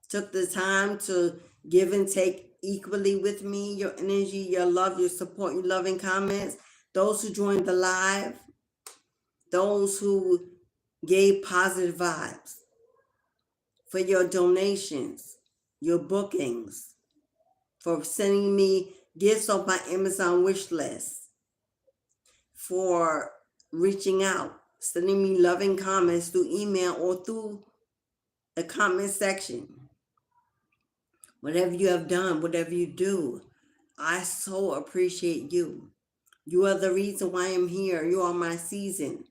took the time to give and take equally with me, your energy, your love, your support, your loving comments. Those who joined the live, those who gave positive vibes, for your donations, your bookings, for sending me gifts off my Amazon wish list, for reaching out, sending me loving comments through email or through the comment section. Whatever you have done, whatever you do, I so appreciate you. You are the reason why I'm here. You are my season.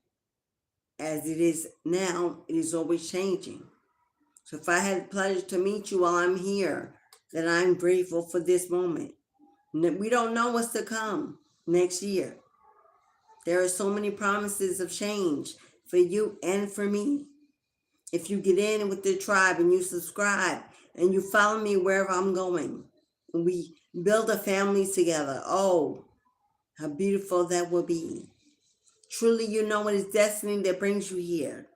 As it is now, it is always changing. So if I had the pleasure to meet you while I'm here, then I'm grateful for this moment. We don't know what's to come next year. There are so many promises of change for you and for me. If you get in with the tribe and you subscribe and you follow me wherever I'm going, and we build a family together, oh, how beautiful that will be. Truly, you know it is destiny that brings you here.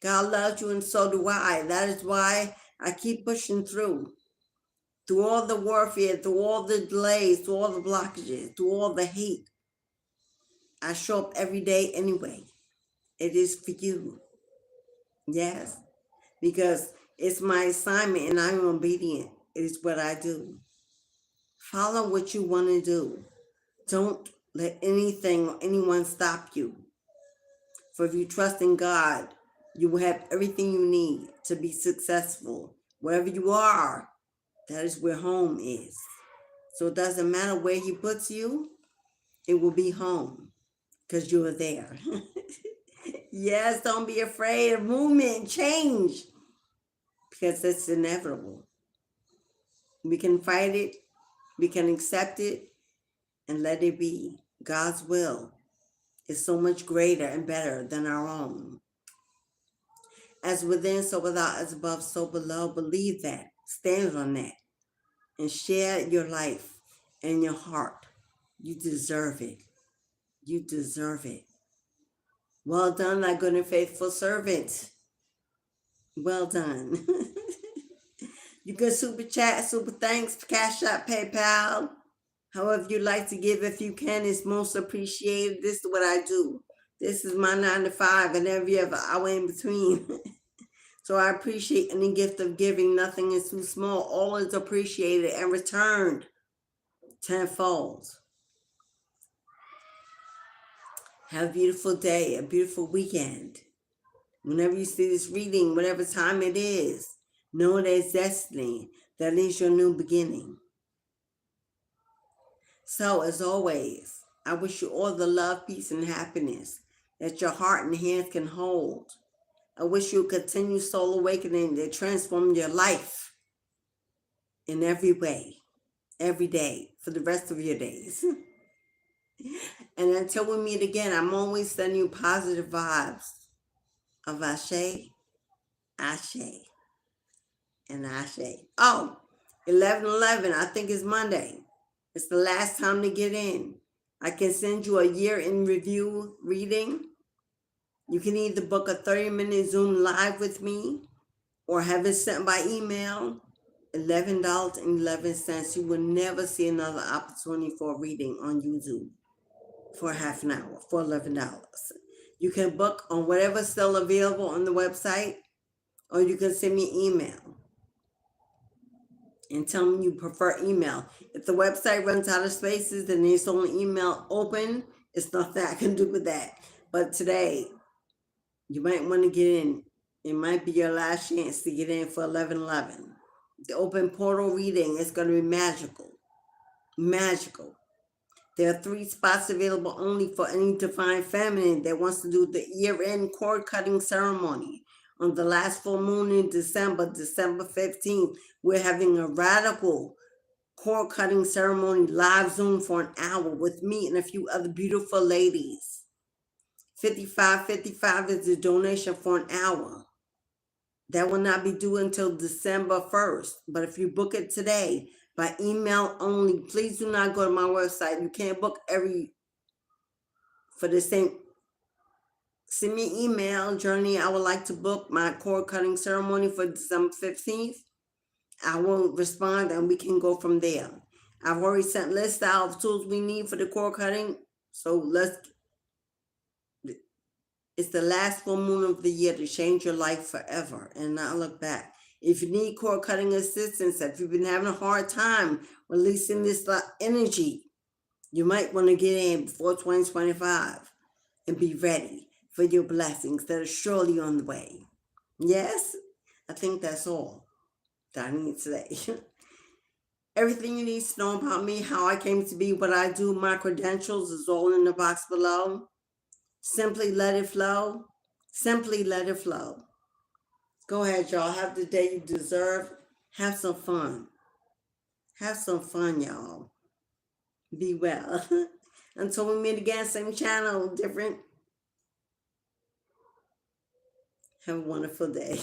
God loves you and so do I. That is why I keep pushing through all the warfare, through all the delays, through all the blockages, through all the hate. I show up every day anyway. It is for you. Yes, because it's my assignment and I'm obedient. It is what I do. Follow what you want to do. Don't let anything or anyone stop you. For if you trust in God, you will have everything you need to be successful. Wherever you are, that is where home is. So it doesn't matter where he puts you, it will be home because you are there. Yes, don't be afraid of movement, change, because it's inevitable. We can fight it, we can accept it, and let it be. God's will is so much greater and better than our own. As within, so without, as above, so below. Believe that, stand on that, and share your life and your heart. You deserve it. You deserve it. Well done, thy good and faithful servant. Well done. You can super chat, super thanks, Cashapp, PayPal. However you like to give, if you can, it's most appreciated. This is what I do. This is my 9 to 5 and every other hour in between. So I appreciate any gift of giving. Nothing is too small. All is appreciated and returned tenfold. Have a beautiful day, a beautiful weekend. Whenever you see this reading, whatever time it is, know that it's destiny. That is your new beginning. So, as always, I wish you all the love, peace, and happiness that your heart and hands can hold. I wish you continue soul awakening to transform your life in every way, every day, for the rest of your days. And until we meet again, I'm always sending you positive vibes of Ashe, Ashe, and Ashe. Oh, 11/11, I think it's Monday. It's the last time to get in. I can send you a year in review reading. You can either book a 30-minute Zoom live with me or have it sent by email. $11.11. You will never see another opportunity for a reading on YouTube for half an hour for $11. You can book on whatever's still available on the website, or you can send me an email and tell me you prefer email. If the website runs out of spaces and there's only email open, it's nothing I can do with that. But today, you might want to get in. It might be your last chance to get in for 11/11. The open portal reading is going to be magical. Magical. There are 3 spots available only for any divine feminine that wants to do the year-end cord cutting ceremony. On the last full moon in December, December 15th, we're having a radical cord cutting ceremony live Zoom for an hour with me and a few other beautiful ladies. $55.55 is the donation for an hour. That will not be due until December 1st. But if you book it today by email only, please do not go to my website. You can't book for the same. Send me an email, Journey. I would like to book my cord cutting ceremony for December 15th. I will respond and we can go from there. I've already sent lists out of tools we need for the cord cutting. So it's the last full moon of the year to change your life forever and not look back. If you need cord cutting assistance, if you've been having a hard time releasing this energy, you might want to get in before 2025 and be ready for your blessings that are surely on the way. Yes, I think that's all that I need today. Everything you need to know about me, how I came to be what I do, my credentials is all in the box below. Simply let it flow. Simply let it flow. Go ahead, y'all. Have the day you deserve. Have some fun. Have some fun, y'all. Be well. Until we meet again, same channel, different. Have a wonderful day.